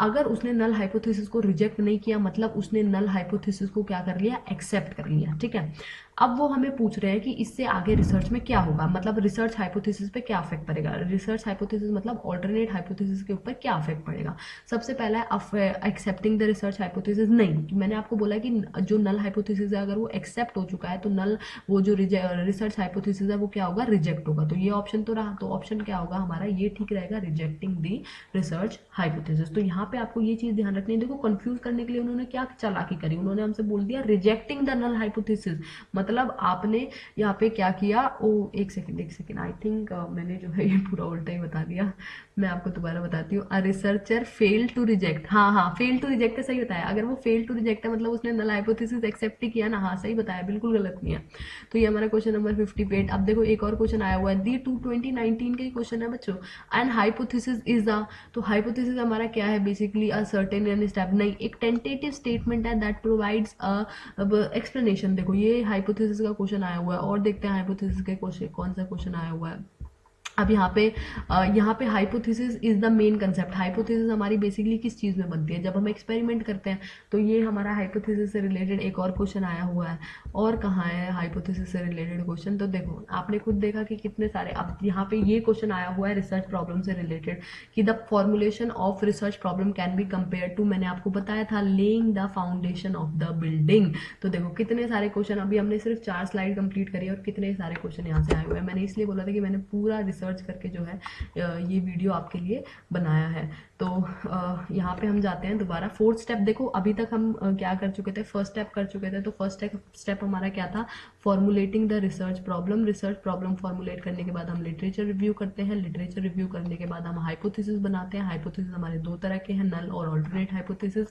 अगर उसने नल हाइपोथेसिस को रिजेक्ट नहीं किया मतलब उसने नल हाइपोथेसिस को क्या कर लिया, एक्सेप्ट कर लिया, ठीक है। अब वो हमें पूछ रहे हैं कि इससे आगे रिसर्च में क्या होगा, मतलब रिसर्च हाइपोथेसिस पे क्या अफेक्ट पड़ेगा। रिसर्च हाइपोथेसिस मतलब ऑल्टरनेट हाइपोथेसिस के ऊपर क्या अफेक्ट पड़ेगा। सबसे पहला है एक्सेप्टिंग द रिसर्च हाइपोथेसिस। नहीं, मैंने आपको बोला कि जो नल हाइपोथेसिस है अगर वो एक्सेप्ट हो चुका है तो नल वो जो रिसर्च हाइपोथेसिस है वो क्या होगा, रिजेक्ट होगा। तो ये ऑप्शन तो रहा, तो ऑप्शन क्या होगा हमारा, ये ठीक रहेगा, रिजेक्टिंग दी रिसर्च हाइपोथेसिस। तो यहाँ पे आपको ये चीज ध्यान रखनी है। देखो कंफ्यूज करने के लिए उन्होंने क्या चालाकी करी, उन्होंने हमसे बोल दिया रिजेक्टिंग द नल हाइपोथेसिस, मतलब आपने यहाँ पे क्या किया। ओ एक सेकेंड, आई थिंक मैंने जो है ये पूरा उल्टा ही बता दिया। मैं आपको दोबारा बताती हूँ। A researcher fail to reject, हाँ फेल टू रिजेक्ट सही बताया। अगर वो फेल टू रिजेक्ट है मतलब उसने नल हाइपोथेसिस एक्सेप्ट ही किया ना, हाँ सही बताया, बिल्कुल गलत नहीं है। तो ये हमारा क्वेश्चन नंबर 58। अब देखो एक और क्वेश्चन आया हुआ है, दी 2019 का ही क्वेश्चन है बच्चों। एंड हाइपोथेसिस इज द, तो हाइपोथेसिस हमारा क्या है, basically a certain and step, नहीं एक टेंटेटिव स्टेटमेंट है दैट प्रोवाइड्स अ एक्सप्लेनेशन। देखो ये हाइपोथेसिस का क्वेश्चन आया हुआ है, और देखते हैं हाइपोथेसिस के क्वेश्चन कौन सा क्वेश्चन आया हुआ है। अब यहाँ पे hypothesis is the main concept. Hypothesis हमारी बेसिकली किस चीज में बनती है, जब हम एक्सपेरिमेंट करते हैं। तो ये हमारा हाइपोथेसिस से रिलेटेड एक और क्वेश्चन आया हुआ है। और कहाँ है हाइपोथेसिस से रिलेटेड क्वेश्चन, तो देखो आपने खुद देखा कि कितने सारे। अब यहाँ पे ये क्वेश्चन आया हुआ है रिसर्च प्रॉब्लम से रिलेटेड कि the formulation of research problem can be compare to, मैंने आपको बताया था, laying the foundation of the building. तो देखो कितने सारे क्वेश्चन, अभी हमने सिर्फ 4 स्लाइड कंप्लीट करी और कितने सारे क्वेश्चन यहाँ से आए हुए हैं। मैंने इसलिए बोला था कि मैंने पूरा रिसर्च करके जो है ये वीडियो आपके लिए बनाया है। तो यहाँ पे हम जाते हैं दोबारा। फोर्थ स्टेप देखो, अभी तक हम क्या कर चुके थे, फर्स्ट स्टेप कर चुके थे। तो फर्स्ट स्टेप हमारा क्या था, formulating the research problem. Research problem formulate करने के बाद हम लिटरेचर रिव्यू करते हैं। लिटरेचर रिव्यू करने के बाद हम हाइपोथेसिस बनाते हैं। हाइपोथेसिस हमारे दो तरह के हैं, नल और ऑल्टरनेट हाइपोथेसिस।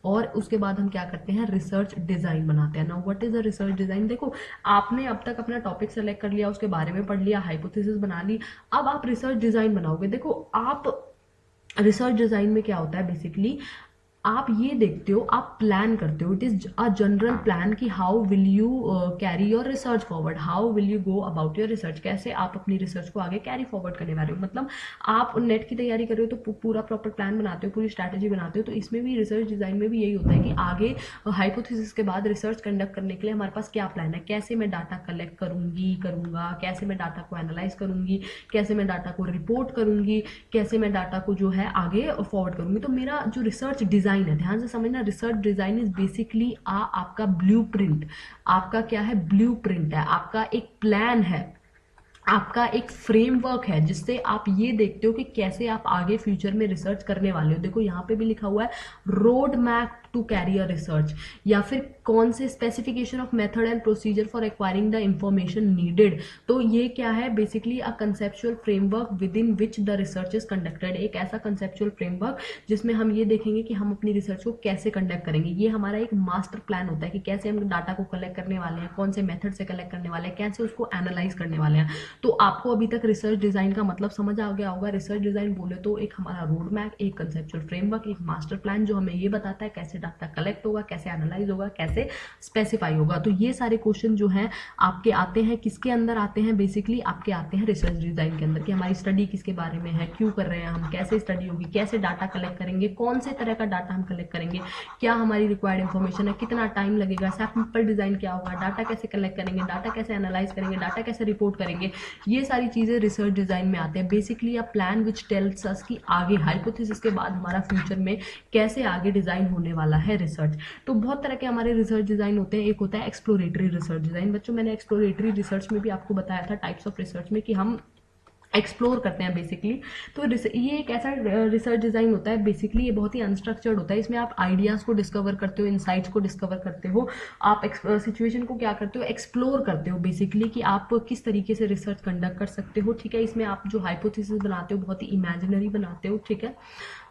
और उसके बाद हम क्या करते हैं, रिसर्च डिजाइन बनाते हैं। Now what is the research design. देखो आपने अब तक अपना टॉपिक सेलेक्ट कर लिया, उसके बारे में पढ़ लिया, हाइपोथेसिस बना ली, अब आप रिसर्च डिजाइन बनाओगे। देखो आप रिसर्च डिजाइन में क्या होता है, बेसिकली आप ये देखते हो, आप प्लान करते हो। It is a general plan कि how will you carry your research forward, how will you go about your research, कैसे आप अपनी रिसर्च को आगे कैरी फॉरवर्ड करने वाले हो। मतलब आप नेट की तैयारी कर रहे हो तो पूरा प्रॉपर प्लान बनाते हो, पूरी स्ट्रैटेजी बनाते हो। तो इसमें भी रिसर्च डिजाइन में भी यही होता है कि आगे हाइपोथेसिस के बाद रिसर्च कंडक्ट करने के लिए हमारे पास क्या प्लान है, कैसे मैं डाटा कलेक्ट करूंगा, कैसे मैं डाटा को एनालाइज करूंगी, कैसे मैं डाटा को रिपोर्ट करूंगी, कैसे मैं डाटा को जो है आगे फॉरवर्ड करूंगी। तो मेरा जो रिसर्च डिजाइन है, ध्यान से समझना, रिसर्च डिजाइन इज बेसिकली आपका ब्लूप्रिंट। आपका क्या है, ब्लूप्रिंट है, आपका एक प्लान है, आपका एक फ्रेमवर्क है, जिससे आप ये देखते हो कि कैसे आप आगे फ्यूचर में रिसर्च करने वाले हो। देखो यहाँ पे भी लिखा हुआ है road map to carry a research, या फिर कौन से specification of method and procedure for acquiring the information needed. तो ये क्या है, basically a conceptual framework within which the research is conducted. एक ऐसा कंसेप्चुअल फ्रेमवर्क जिसमें हम ये देखेंगे कि हम अपनी रिसर्च को कैसे कंडक्ट करेंगे। ये हमारा एक मास्टर प्लान होता है कि कैसे हम डाटा को कलेक्ट करने वाले हैं, कौन से मेथड से कलेक्ट करने वाले हैं, कैसे उसको एनालाइज करने वाले हैं। तो आपको अभी तक रिसर्च डिजाइन का मतलब समझ आ गया होगा। रिसर्च डिजाइन बोले तो एक हमारा रोड मैप, एक कंसेप्चुअल फ्रेमवर्क, एक मास्टर प्लान जो हमें ये बताता है कैसे डाटा कलेक्ट होगा, कैसे एनालाइज होगा, कैसे स्पेसिफाई होगा। तो ये सारे क्वेश्चन जो हैं आपके आते हैं, किसके अंदर आते हैं, बेसिकली आपके आते हैं रिसर्च डिजाइन के अंदर, कि हमारी स्टडी किसके बारे में है, क्यों कर रहे हैं हम, कैसे स्टडी होगी, कैसे डाटा कलेक्ट करेंगे, कौन से तरह का डाटा हम कलेक्ट करेंगे, क्या हमारी रिक्वायर्ड इन्फॉर्मेशन है, कितना टाइम लगेगा, सैंपल डिजाइन क्या होगा, डाटा कैसे कलेक्ट करेंगे, डाटा कैसे एनालाइज करेंगे, डाटा कैसे रिपोर्ट करेंगे। ये सारी चीजें रिसर्च डिजाइन में आते हैं। Basically a plan which tells us कि आगे हाइपोथेसिस के बाद हमारा फ्यूचर में कैसे आगे डिजाइन होने वाला है रिसर्च। तो बहुत तरह के हमारे रिसर्च डिजाइन होते हैं। एक होता है एक्सप्लोरेटरी रिसर्च डिजाइन। बच्चों मैंने एक्सप्लोरेटरी रिसर्च में भी आपको बताया था टाइप्स ऑफ रिसर्च में कि हम एक्सप्लोर करते हैं बेसिकली। तो ये एक ऐसा रिसर्च डिजाइन होता है, बेसिकली ये बहुत ही अनस्ट्रक्चर्ड होता है। इसमें आप आइडियाज को डिस्कवर करते हो, इनसाइट्स को डिस्कवर करते हो, आप सिचुएशन को क्या करते हो, एक्सप्लोर करते हो बेसिकली, कि आप किस तरीके से रिसर्च कंडक्ट कर सकते हो। ठीक है, इसमें आप जो हाइपोथेसिस बनाते हो बहुत ही इमेजिनरी बनाते हो। ठीक है,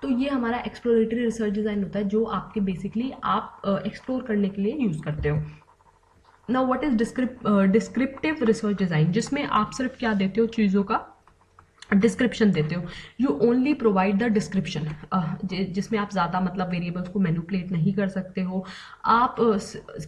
तो ये हमारा एक्सप्लोरेटरी रिसर्च डिजाइन होता है, जो आपके बेसिकली आप एक्सप्लोर करने के लिए यूज करते हो। Now what is descriptive research design, जिसमें आप सिर्फ क्या देते हो, चीजों का डिस्क्रिप्शन देते हो, you only provide the description, जिसमें आप ज़्यादा मतलब वेरिएबल्स को मैनिपुलेट नहीं कर सकते हो। आप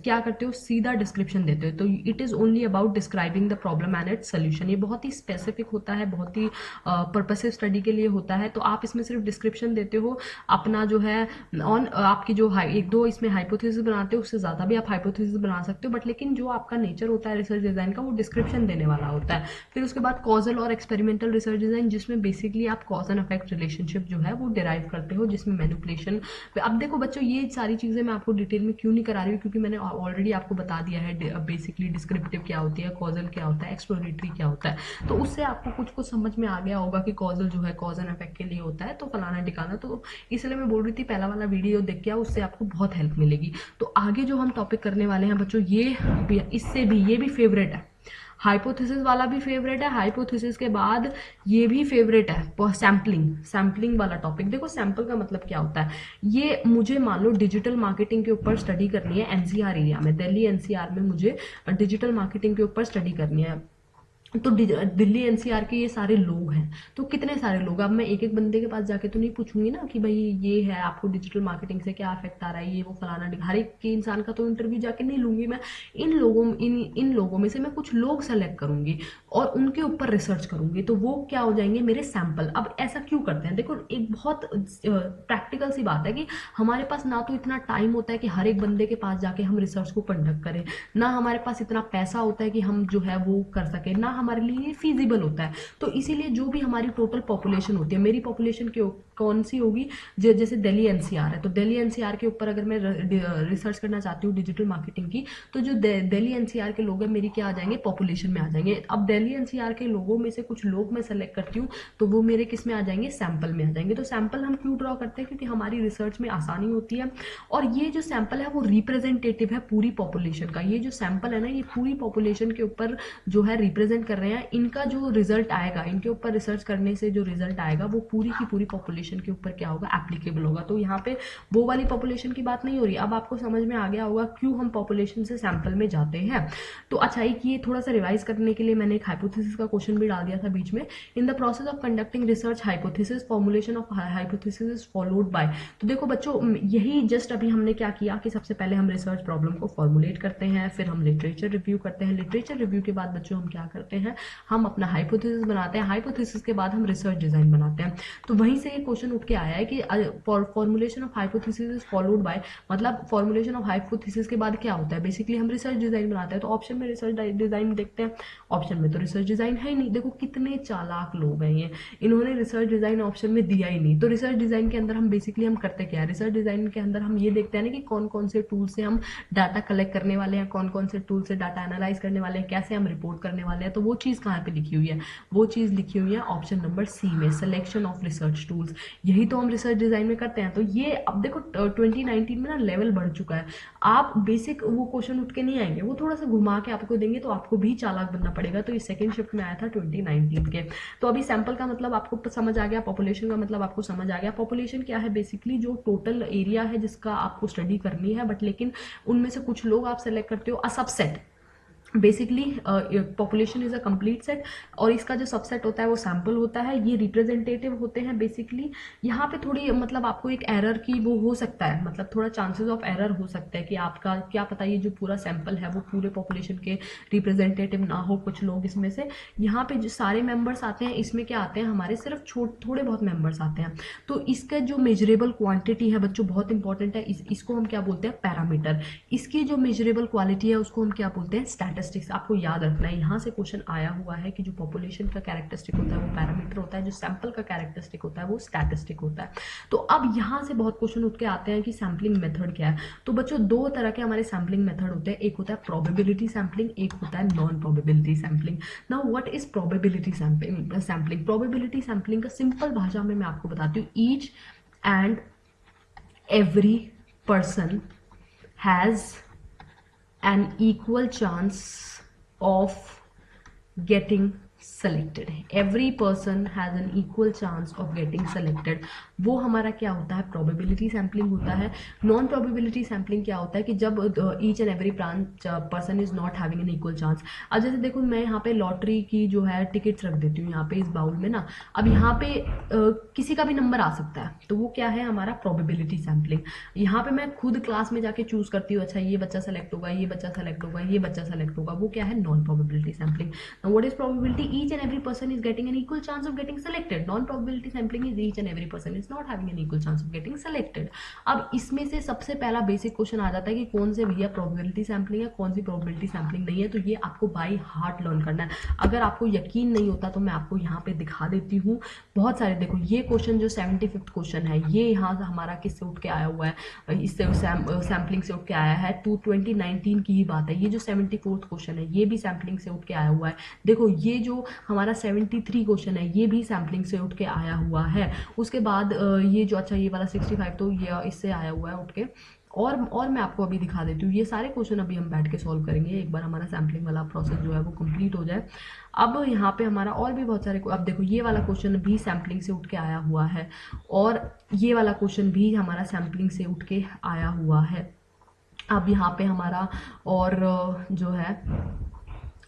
क्या करते हो, सीधा डिस्क्रिप्शन देते हो। तो it is only about describing the problem and its solution. ये बहुत ही स्पेसिफिक होता है, बहुत ही पर्पसिव स्टडी के लिए होता है। तो आप इसमें सिर्फ डिस्क्रिप्शन देते हो अपना जो है ऑन आपकी जो एक दो इसमें हाइपोथेसिस बनाते हो, उससे ज़्यादा भी आप हाइपोथेसिस बना सकते हो, बट लेकिन जो आपका नेचर होता है रिसर्च डिज़ाइन का वो डिस्क्रिप्शन देने वाला होता है। फिर उसके बाद कॉजल और एक्सपेरिमेंटल रिसर्च डिजाइन, जिसमें बेसिकली आप कॉज एंड इफेक्ट रिलेशनशिप जो है वो डिराइव करते हो, जिसमें मैनिपुलेशन। अब देखो बच्चों, ये सारी चीज़ें मैं आपको डिटेल में क्यों नहीं करा रही हूँ, क्योंकि मैंने ऑलरेडी आपको बता दिया है बेसिकली डिस्क्रिप्टिव क्या होती है, कॉजल क्या होता है, एक्सप्लोरेटरी क्या होता है। तो उससे आपको कुछ समझ में आ गया होगा कि कॉजल जो है कॉज एंड इफेक्ट के लिए होता है, तो फलाना टिकाना। तो इसलिए मैं बोल रही थी पहला वाला वीडियो देख के आओ, उससे आपको बहुत हेल्प मिलेगी। तो आगे जो हम टॉपिक करने वाले हैं बच्चों, इससे भी ये भी फेवरेट है, हाइपोथेसिस वाला भी फेवरेट है, हाइपोथेसिस के बाद ये भी फेवरेट है, सैम्पलिंग वाला टॉपिक। देखो सैंपल का मतलब क्या होता है, ये मुझे मान लो डिजिटल मार्केटिंग के ऊपर स्टडी करनी है एनसीआर एरिया में, दिल्ली एनसीआर में मुझे डिजिटल मार्केटिंग के ऊपर स्टडी करनी है। तो दिल्ली एनसीआर के ये सारे लोग हैं, तो कितने सारे लोग, अब मैं एक एक बंदे के पास जाके तो नहीं पूछूंगी ना कि भाई ये है, आपको डिजिटल मार्केटिंग से क्या इफेक्ट आ रहा है, ये वो फलाना, हर एक के इंसान का तो इंटरव्यू जाके नहीं लूंगी मैं। इन लोगों में से मैं कुछ लोग सेलेक्ट करूंगी और उनके ऊपर रिसर्च करूंगी, तो वो क्या हो जाएंगे मेरे सैंपल। अब ऐसा क्यों करते हैं, देखो एक बहुत प्रैक्टिकल सी बात है कि हमारे पास ना तो इतना टाइम होता है कि हर एक बंदे के पास जाके हम रिसर्च को कंडक्ट करें, ना हमारे पास इतना पैसा होता है कि हम जो है वो कर सके, ना हमारे लिए फीजिबल होता है। तो इसीलिए जो भी हमारी टोटल पॉपुलेशन होती है, मेरी पॉपुलेशन कौन सी होगी, जैसे दिल्ली एनसीआर है, तो दिल्ली एनसीआर के ऊपर अगर मैं रिसर्च करना चाहती हूँ डिजिटल मार्केटिंग की, तो जो दिल्ली एनसीआर के लोग हैं मेरी क्या आ जाएंगे, पॉपुलेशन में आ जाएंगे। अब दिल्ली एनसीआर के लोगों में से कुछ लोग मैं सेलेक्ट करती हूँ, तो वो मेरे किस में आ जाएंगे, सैंपल में आ जाएंगे। तो सैंपल हम क्यों ड्रॉ करते हैं, क्योंकि हमारी रिसर्च में आसानी होती है। और ये जो सैंपल है वो रिप्रेजेंटेटिव है पूरी पॉपुलेशन का। ये जो सैंपल है ना, ये पूरी पॉपुलेशन के ऊपर जो है रिप्रेजेंट कर रहे हैं। इनका जो रिजल्ट आएगा, इनके ऊपर रिसर्च करने से जो रिजल्ट आएगा वो पूरी की पूरी पॉपुलेशन के ऊपर क्या होगा, एप्लीकेबल होगा। तो यहाँ पे वो वाली पॉपुलेशन की बात नहीं हो रही। अब आपको समझ में आ गया होगा क्यों हम पॉपुलेशन से सैंपल में जाते हैं। तो अच्छा, एक ये थोड़ा सा रिवाइज करने के लिए मैंने एक हाइपोथेसिस का क्वेश्चन भी डाल दिया था बीच में। In the process of conducting research hypothesis, formulation of hypothesis is followed by. तो देखो बच्चों, यही जस्ट अभी हमने क्या किया कि सबसे पहले हम रिसर्च प्रॉब्लम को फॉर्मुलेट करते हैं, फिर हम लिटरेचर रिव्यू करते हैं, लिटरेचर रिव्यू के बाद बच्चों हम क्या करते हैं, हम अपना हाइपोथेसिस बनाते हैं, हाइपोथेसिस के बाद हम रिसर्च डिजाइन बनाते हैं। तो वहीं से एक क्वेश्चन उठ के आया है कि formulation of hypothesis is followed by, मतलब फॉर्मुलेशन ऑफ हाइपोथेसिस के बाद क्या होता है, बेसिकली हम रिसर्च डिजाइन बनाते हैं। तो ऑप्शन में रिसर्च डिजाइन देखते हैं, ऑप्शन में तो रिसर्च डिजाइन है ही नहीं। देखो कितने चालाक लोग हैं ये, इन्होंने रिसर्च डिजाइन ऑप्शन में दिया ही नहीं। तो रिसर्च डिजाइन के अंदर हम बेसिकली हम करते क्या है, रिसर्च डिजाइन के अंदर हम ये देखते हैं ना कि कौन कौन से टूल से हम डाटा कलेक्ट करने वाले हैं, कौन कौन से टूल से डाटा एनालाइज करने वाले हैं, कैसे हम रिपोर्ट करने वाले हैं। तो वो चीज़ कहाँ पे लिखी हुई है, वो चीज़ लिखी हुई है ऑप्शन नंबर सी में, सिलेक्शन ऑफ रिसर्च टूल्स। यही तो हम रिसर्च डिजाइन में करते हैं। तो ये अब देखो 2019 में ना लेवल बढ़ चुका है। आप बेसिक वो क्वेश्चन उठ के नहीं आएंगे, वो थोड़ा सा घुमा के आपको देंगे, तो आपको भी चालाक बनना पड़ेगा। तो ये सेकंड शिफ्ट में आया था 2019 के। तो अभी सैंपल का मतलब आपको समझ आ गया, पॉपुलेशन का मतलब आपको समझ आ गया। पॉपुलेशन क्या है, बेसिकली जो टोटल एरिया है जिसका आपको स्टडी करनी है, बट लेकिन उनमें से कुछ लोग आप सेलेक्ट करते हो, a subset. Basically population is a complete set, और इसका जो सबसेट होता है वो सैंपल होता है। ये रिप्रेजेंटेटिव होते हैं बेसिकली। यहाँ पे थोड़ी मतलब आपको एक एरर की वो हो सकता है, मतलब थोड़ा चांसेस ऑफ एरर हो सकता है कि आपका क्या पता ये जो पूरा सैंपल है वो पूरे पॉपुलेशन के रिप्रेजेंटेटिव ना हो, कुछ लोग इसमें से। यहाँ पे जो सारे मेंबर्स आते हैं, इसमें क्या आते हैं हमारे, सिर्फ थोड़े बहुत मेंबर्स आते हैं। तो इसका जो मेजरेबल क्वांटिटी है बच्चों बहुत इंपॉर्टेंट है, इसको हम क्या बोलते हैं, पैरामीटर। इसकी जो मेजरेबल क्वालिटी है उसको हम क्या बोलते हैं, स्टैटिस्टिक्स। आपको याद रखना है, यहाँ से क्वेश्चन आया हुआ है कि जो पॉपुलेशन का कैरेक्टरिस्टिक होता है वो पैरामीटर होता है, जो सैंपल का कैरेक्टरिस्टिक होता है वो स्टैटिस्टिक होता है। तो अब यहाँ से बहुत क्वेश्चन उठ के आते हैं कि सैम्पलिंग मेथड क्या है। तो बच्चों दो तरह के हमारे सैम्पलिंग मेथड होते हैं, एक होता है प्रोबेबिलिटी सैम्पलिंग, एक होता है non probability sampling. Now what is probability sampling? Probability sampling का सिंपल भाषा में मैं आपको बताती हूँ, each and every person has an equal chance of getting selected है, every person has an equal chance of getting selected. वो हमारा क्या होता है, प्रोबेबिलिटी सैम्पलिंग होता है। नॉन प्रोबेबिलिटी सैम्पलिंग क्या होता है कि जब each and every person is not having an equal chance. अब जैसे देखो मैं यहाँ पे लॉटरी की जो है टिकट्स रख देती हूँ यहाँ पे इस बाउल में ना, अब यहाँ पे किसी का भी नंबर आ सकता है, तो वो क्या है हमारा प्रोबेबिलिटी सैम्पलिंग। यहाँ पे मैं खुद क्लास में जाके चूज करती हूँ, अच्छा ये बच्चा सेलेक्ट होगा, ये बच्चा सेलेक्ट होगा, ये बच्चा सेलेक्ट होगा, वो क्या है non probability sampling. What is probability, each and every person is getting an equal chance of getting selected. Non probability sampling is each and every person is not having an equal chance of getting selected. अब इसमें से सबसे पहला basic question आ जाता है कि कौन से भैया प्रोबेबिलिटी सैम्पलिंग है, कौन सी प्रोबेबिलिटी सैम्पलिंग नहीं है। तो ये आपको बाय हार्ट लर्न करना है। अगर आपको यकीन नहीं होता तो मैं आपको यहाँ पे दिखा देती हूँ बहुत सारे। देखो ये क्वेश्चन जो 75th क्वेश्चन है, ये यहाँ से हमारा किससे उठ के आया हुआ है, इससे सैम्पलिंग से उठ के आया है। 2019 की ही बात है। ये जो 74th क्वेश्चन है ये भी सैम्पलिंग से उठ के आया हुआ है। देखो ये जो हमारा 73 क्वेश्चन है ये भी सैम्पलिंग से उठ के आया हुआ है। उसके बाद ये जो अच्छा ये वाला 65 तो ये इससे आया हुआ है उठ के। और मैं आपको अभी दिखा देती हूँ ये सारे क्वेश्चन अभी हम बैठ के सॉल्व करेंगे एक बार हमारा सैम्पलिंग वाला प्रोसेस जो है वो कंप्लीट हो जाए। अब यहाँ पे हमारा और भी बहुत सारे, अब देखो ये वाला क्वेश्चन भी सैम्पलिंग से उठ के आया हुआ है और ये वाला क्वेश्चन भी हमारा सैम्पलिंग से उठ के आया हुआ है। अब यहाँ पे हमारा और जो है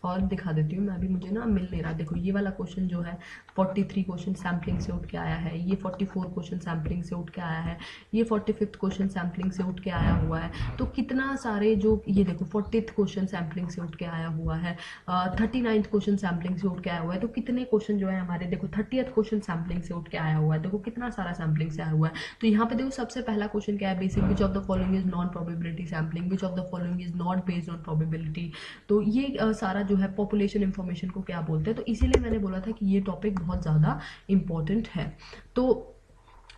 और दिखा देती हूँ मैं, अभी मुझे ना मिल नहीं रहा। देखो ये वाला क्वेश्चन जो है 43 क्वेश्चन सैम्पलिंग से उठ के आया है, ये 44 क्वेश्चन सैम्पलिंग से उठ के आया है, ये 45th क्वेश्चन सैम्पलिंग से उठ के आया हुआ है। तो कितना सारे जो ये देखो 40th क्वेश्चन सैम्पलिंग से उठ के आया हुआ है, 39th क्वेश्चन सैम्पलिंग से उठ के आया हुआ है। तो कितने क्वेश्चन जो है हमारे, देखो 30th क्वेश्चन सैम्पलिंग से उठ के आया हुआ है। देखो कितना सारा सैम्पलिंग से आया हुआ है। तो यहाँ पे देखो सबसे पहला क्वेश्चन क्या है, basic which of the following is non probability sampling, which of the following is not based on probability. तो ये सारा जो है पॉपुलेशन इंफॉर्मेशन को क्या बोलते हैं। तो इसीलिए मैंने बोला था कि ये टॉपिक बहुत ज़्यादा इंपॉर्टेंट है। तो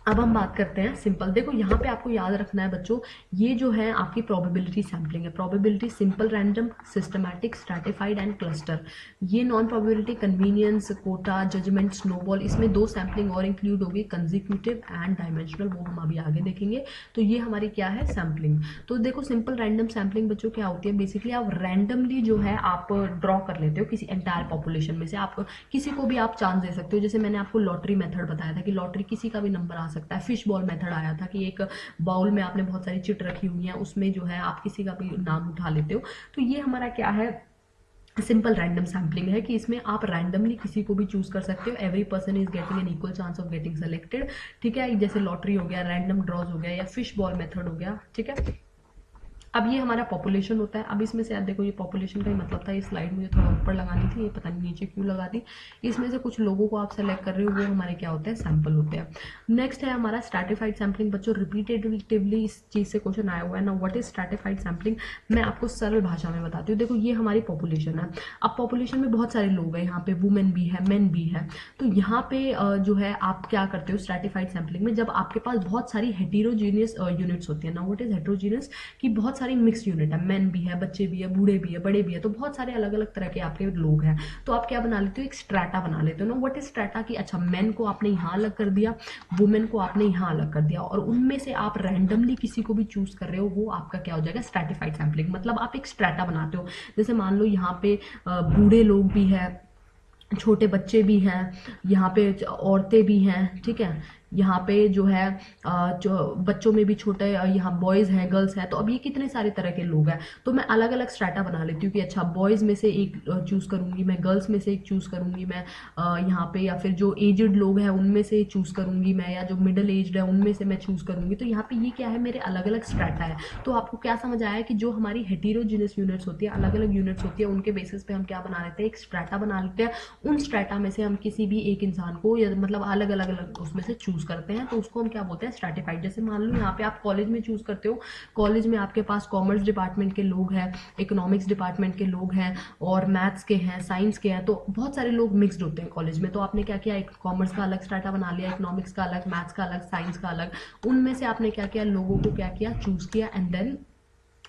अब हम बात करते हैं सिंपल। देखो यहाँ पे आपको याद रखना है बच्चों, ये जो है आपकी प्रोबेबिलिटी सैम्पलिंग है। Probability simple, random, systematic, stratified and cluster. ये non probability convenience, quota, judgement, snowball, इसमें 2 सैम्पलिंग और इंक्लूड होगी, कंजिक्यूटिव एंड डायमेंशनल, वो हम अभी आगे देखेंगे। तो ये हमारी क्या है सैम्पलिंग। तो देखो सिंपल रैंडम सैम्पलिंग बच्चों क्या होती है, बेसिकली आप रैंडमली जो है आप ड्रॉ कर लेते हो किसी एंटायर पॉपुलेशन में से, आप किसी को भी आप चांस दे सकते हो। जैसे मैंने आपको लॉटरी मेथड बताया था कि लॉटरी किसी का भी नंबर आ सकता है। फिश बॉल मेथड आया था कि एक बाउल में आपने बहुत सारी चिट रखी हुई है, उसमें जो है आप किसी का भी नाम उठा लेते हो। तो ये हमारा क्या है सिंपल रैंडम सैम्पलिंग है कि इसमें आप रैंडमली किसी को भी चूज कर सकते हो। Every person is getting an equal chance of getting selected. ठीक है, जैसे लॉटरी हो गया, रैंडम ड्रॉज हो गया या फिश बॉल मेथड हो गया। ठीक है, अब ये हमारा पॉपुलेशन होता है। अब इसमें से आप देखो ये पॉपुलेशन का ही मतलब था, ये स्लाइड मुझे थोड़ा ऊपर लगानी थी, ये पता नहीं नीचे क्यों लगा दी। इसमें से कुछ लोगों को आप सेलेक्ट कर रहे हो, वो हमारे क्या होते हैं सैंपल होते हैं। नेक्स्ट है हमारा स्ट्रैटिफाइड सैम्पलिंग। बच्चों रिपीटेटिवली इस चीज से क्वेश्चन आया हुआ है ना, व्हाट इज स्ट्रैटिफाइड सैम्पलिंग। मैं आपको सरल भाषा में बताती हूँ। देखो ये हमारी पॉपुलेशन है। अब पॉपुलेशन में बहुत सारे लोग हैं, यहाँ पे वुमेन भी है, मेन भी है। तो यहाँ पे जो है आप क्या करते हो स्ट्रैटिफाइड सैम्पलिंग में, जब आपके पास बहुत सारी हेटेरोजीनियस यूनिट्स होती है ना, व्हाट इज हेटेरोजीनियस, की बहुत सारी मिक्स्ड यूनिट है, मेन भी है, बच्चे भी है, बूढ़े भी है, बड़े भी है। तो बहुत सारे अलग अलग तरह के आपके लोग हैं। तो आप क्या बना लेते हो, एक स्ट्रैटा बना लेते हो ना। व्हाट इज स्ट्रैटा की, अच्छा मेन को आपने यहाँ अलग कर दिया, वुमेन को आपने यहाँ अलग कर दिया, और उनमें से आप रैंडमली किसी को भी चूज कर रहे हो, वो आपका क्या हो जाएगा स्ट्रैटिफाइड सैम्पलिंग। मतलब आप एक स्ट्रैटा बनाते हो। जैसे मान लो यहाँ पे बूढ़े लोग भी है, छोटे बच्चे भी हैं, यहाँ पे औरतें भी हैं। ठीक है, यहाँ पे जो है जो बच्चों में भी छोटे यहाँ बॉयज़ हैं, गर्ल्स हैं। तो अब ये कितने सारे तरह के लोग हैं। तो मैं अलग अलग स्ट्रैटा बना लेती हूँ कि अच्छा बॉयज़ में से एक चूज़ करूँगी मैं, गर्ल्स में से एक चूज़ करूँगी मैं यहाँ पे, या फिर जो एजड लोग हैं उनमें से चूज़ करूँगी मैं, या जो मिडिल एज्ड है उनमें से मैं चूज़ करूँगी। तो यहाँ पे ये क्या है, मेरे अलग अलग स्ट्रैटा है। तो आपको क्या समझ आया कि जो हमारी हेटेरोजीनियस यूनिट्स होती है, अलग अलग यूनिट्स होती है, उनके बेसिस पे हम क्या बना लेते हैं, एक स्ट्रैटा बना लेते हैं। उन स्ट्रैटा में से हम किसी भी एक इंसान को, या मतलब अलग अलग उसमें से चूज़ करते हैं। तो उसको हम क्या बोलते हैं स्ट्रैटिफाइड। जैसे मान लो यहाँ पे आप कॉलेज में चूज करते हो, कॉलेज में आपके पास कॉमर्स डिपार्टमेंट के लोग हैं, इकोनॉमिक्स डिपार्टमेंट के लोग हैं, और मैथ्स के हैं, साइंस के हैं। तो बहुत सारे लोग मिक्सड होते हैं कॉलेज में। तो आपने क्या किया, एक कॉमर्स का अलग स्ट्रैटा बना लिया, इकोनॉमिक्स का अलग, मैथ्स का अलग, साइंस का अलग। उनमें से आपने क्या किया, लोगों को क्या किया, चूज किया, and then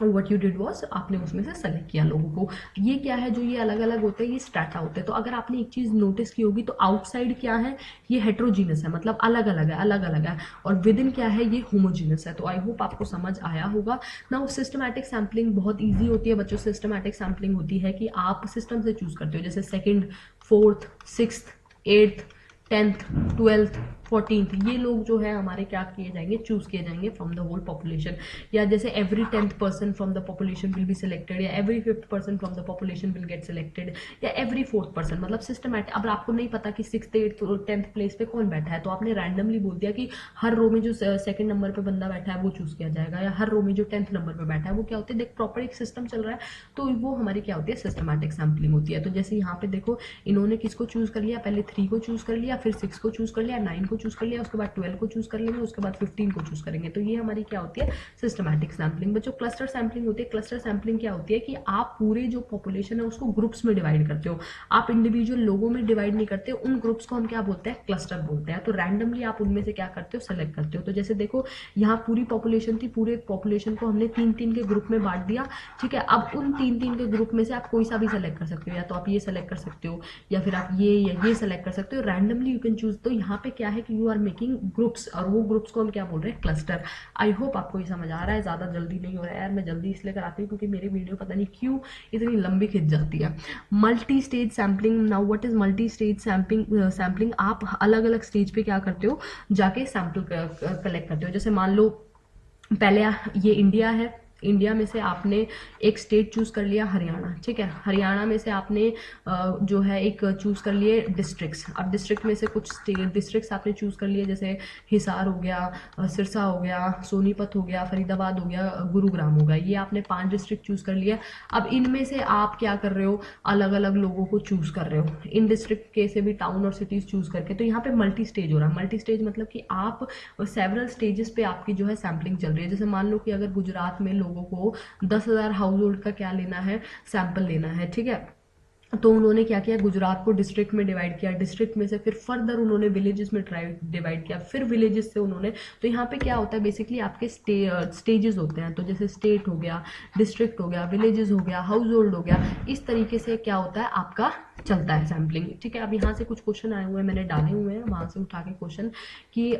what you did was, आपने उसमें से सेलेक्ट किया लोगों को। ये क्या है, जो ये अलग अलग होते हैं, ये स्ट्रैटा होते हैं। तो अगर आपने एक चीज नोटिस की होगी तो आउटसाइड क्या है, ये हेट्रोजीनस है, मतलब अलग अलग है, अलग अलग है, और विद इन क्या है, ये होमोजीनस है। तो आई होप आपको समझ आया होगा ना। सिस्टमैटिक सैम्पलिंग बहुत ईजी होती है बच्चों। सिस्टमैटिक सैम्पलिंग होती है कि आप सिस्टम से चूज करते हो, जैसे second, fourth, sixth, eighth, 10th, 12th, 14th, ये लोग जो है हमारे क्या किए जाएंगे, चूज किए जाएंगे फ्रॉम द होल पॉपुलेशन। या जैसे every 10th person from the population will be selected, या every 5th person from the population will get selected, या एवरी 4th पर्सन, मतलब सिस्टमैटिक। अब आपको नहीं पता कि 6th, 8th और 10th प्लेस पे कौन बैठा है, तो आपने रैंडमली बोल दिया कि हर रो में जो सेकंड नंबर पे बंदा बैठा है वो चूज किया जाएगा, या हर रो में जो 10th नंबर पे बैठा है वो क्या होती है, देख प्रॉपर एक सिस्टम चल रहा है, तो वो हमारी क्या होती है, सिस्टमैटिक सैम्पलिंग होती है। तो जैसे यहाँ पे देखो, इन्होंने किसको चूज कर लिया, पहले 3 को चूज कर लिया, फिर 6 को चूज कर लिया, 9 को चूज कर लिया, उसके बाद 12 को चूज कर लेंगे, उसके बाद 15 को चूज करेंगे। तो ये हमारी क्या होती है, सिस्टमैटिक सैम्पलिंग। बच्चों क्लस्टर सैम्पलिंग होती है। क्लस्टर सैम्पलिंग क्या होती है कि आप पूरे जो पॉपुलेशन है उसको ग्रुप्स में डिवाइड करते हो, आप इंडिविजुअल लोगों में डिवाइड नहीं करते, उन ग्रुप्स को हम क्या बोलते हैं, क्लस्टर बोलते हैं। तो रैंडमली आप उनमें से क्या करते हो, सेलेक्ट करते हो। तो जैसे देखो, यहाँ पूरी पॉपुलेशन थी, पूरे पॉपुलेशन को हमने 3-3 के ग्रुप में बांट दिया, ठीक है। अब उन 3-3 के ग्रुप में से आप कोई सा भी सेलेक्ट कर सकते हो, या तो आप ये सेलेक्ट कर सकते हो, या फिर आप ये या ये सेलेक्ट कर सकते हो, रैंडमली यू कैन चूज। तो यहाँ पे क्या है कि यू आर मेकिंग ग्रुप्स, और वो ग्रुप्स को हम क्या बोल रहे हैं, क्लस्टर। आई होप आपको ये समझ आ रहा है। ज्यादा जल्दी नहीं हो रहा है यार, मैं जल्दी इसलिए कराती हूँ क्योंकि मेरी वीडियो पता नहीं क्यों इतनी लंबी खिंच जाती है। Multi stage sampling. Now what is multi stage sampling? आप अलग अलग स्टेज पे क्या करते हो, जाके सैंपल कलेक्ट करते हो। जैसे मान लो पहले ये इंडिया है, इंडिया में से आपने एक स्टेट चूज कर लिया, हरियाणा, ठीक है। हरियाणा में से आपने जो है एक चूज कर लिए डिस्ट्रिक्ट्स। अब डिस्ट्रिक्ट में से कुछ डिस्ट्रिक्ट्स आपने चूज कर लिए, जैसे हिसार हो गया, सिरसा हो गया, सोनीपत हो गया, फरीदाबाद हो गया, गुरुग्राम हो गया। ये आपने 5 डिस्ट्रिक्ट चूज कर लिया। अब इनमें से आप क्या कर रहे हो, अलग अलग लोगों को चूज कर रहे हो, इन डिस्ट्रिक्ट के से भी टाउन और सिटीज चूज करके। तो यहाँ पे मल्टी स्टेज हो रहा है। मल्टी स्टेज मतलब कि आप सेवरल स्टेजेस पे आपकी जो है सैम्पलिंग चल रही है। जैसे मान लो कि अगर गुजरात में लोगों को 10,000 हाउस होल्ड का क्या लेना है, सैंपल लेना है, ठीक है। तो उन्होंने क्या किया, गुजरात को डिस्ट्रिक्ट में डिवाइड किया, डिस्ट्रिक्ट में से फिर फर्दर उन्होंने विलेजेस में डिवाइड किया, फिर विलेजेस से उन्होंने। तो यहाँ पे क्या होता है, बेसिकली आपके स्टेजेस होते हैं। तो जैसे स्टेट हो गया, डिस्ट्रिक्ट हो गया, विलेजेस हो गया, हाउस होल्ड हो गया, इस तरीके से क्या होता है आपका चलता है सैम्पलिंग, ठीक है। अब यहाँ से कुछ क्वेश्चन आए हुए हैं, मैंने डाले हुए हैं वहां से उठा के क्वेश्चन कि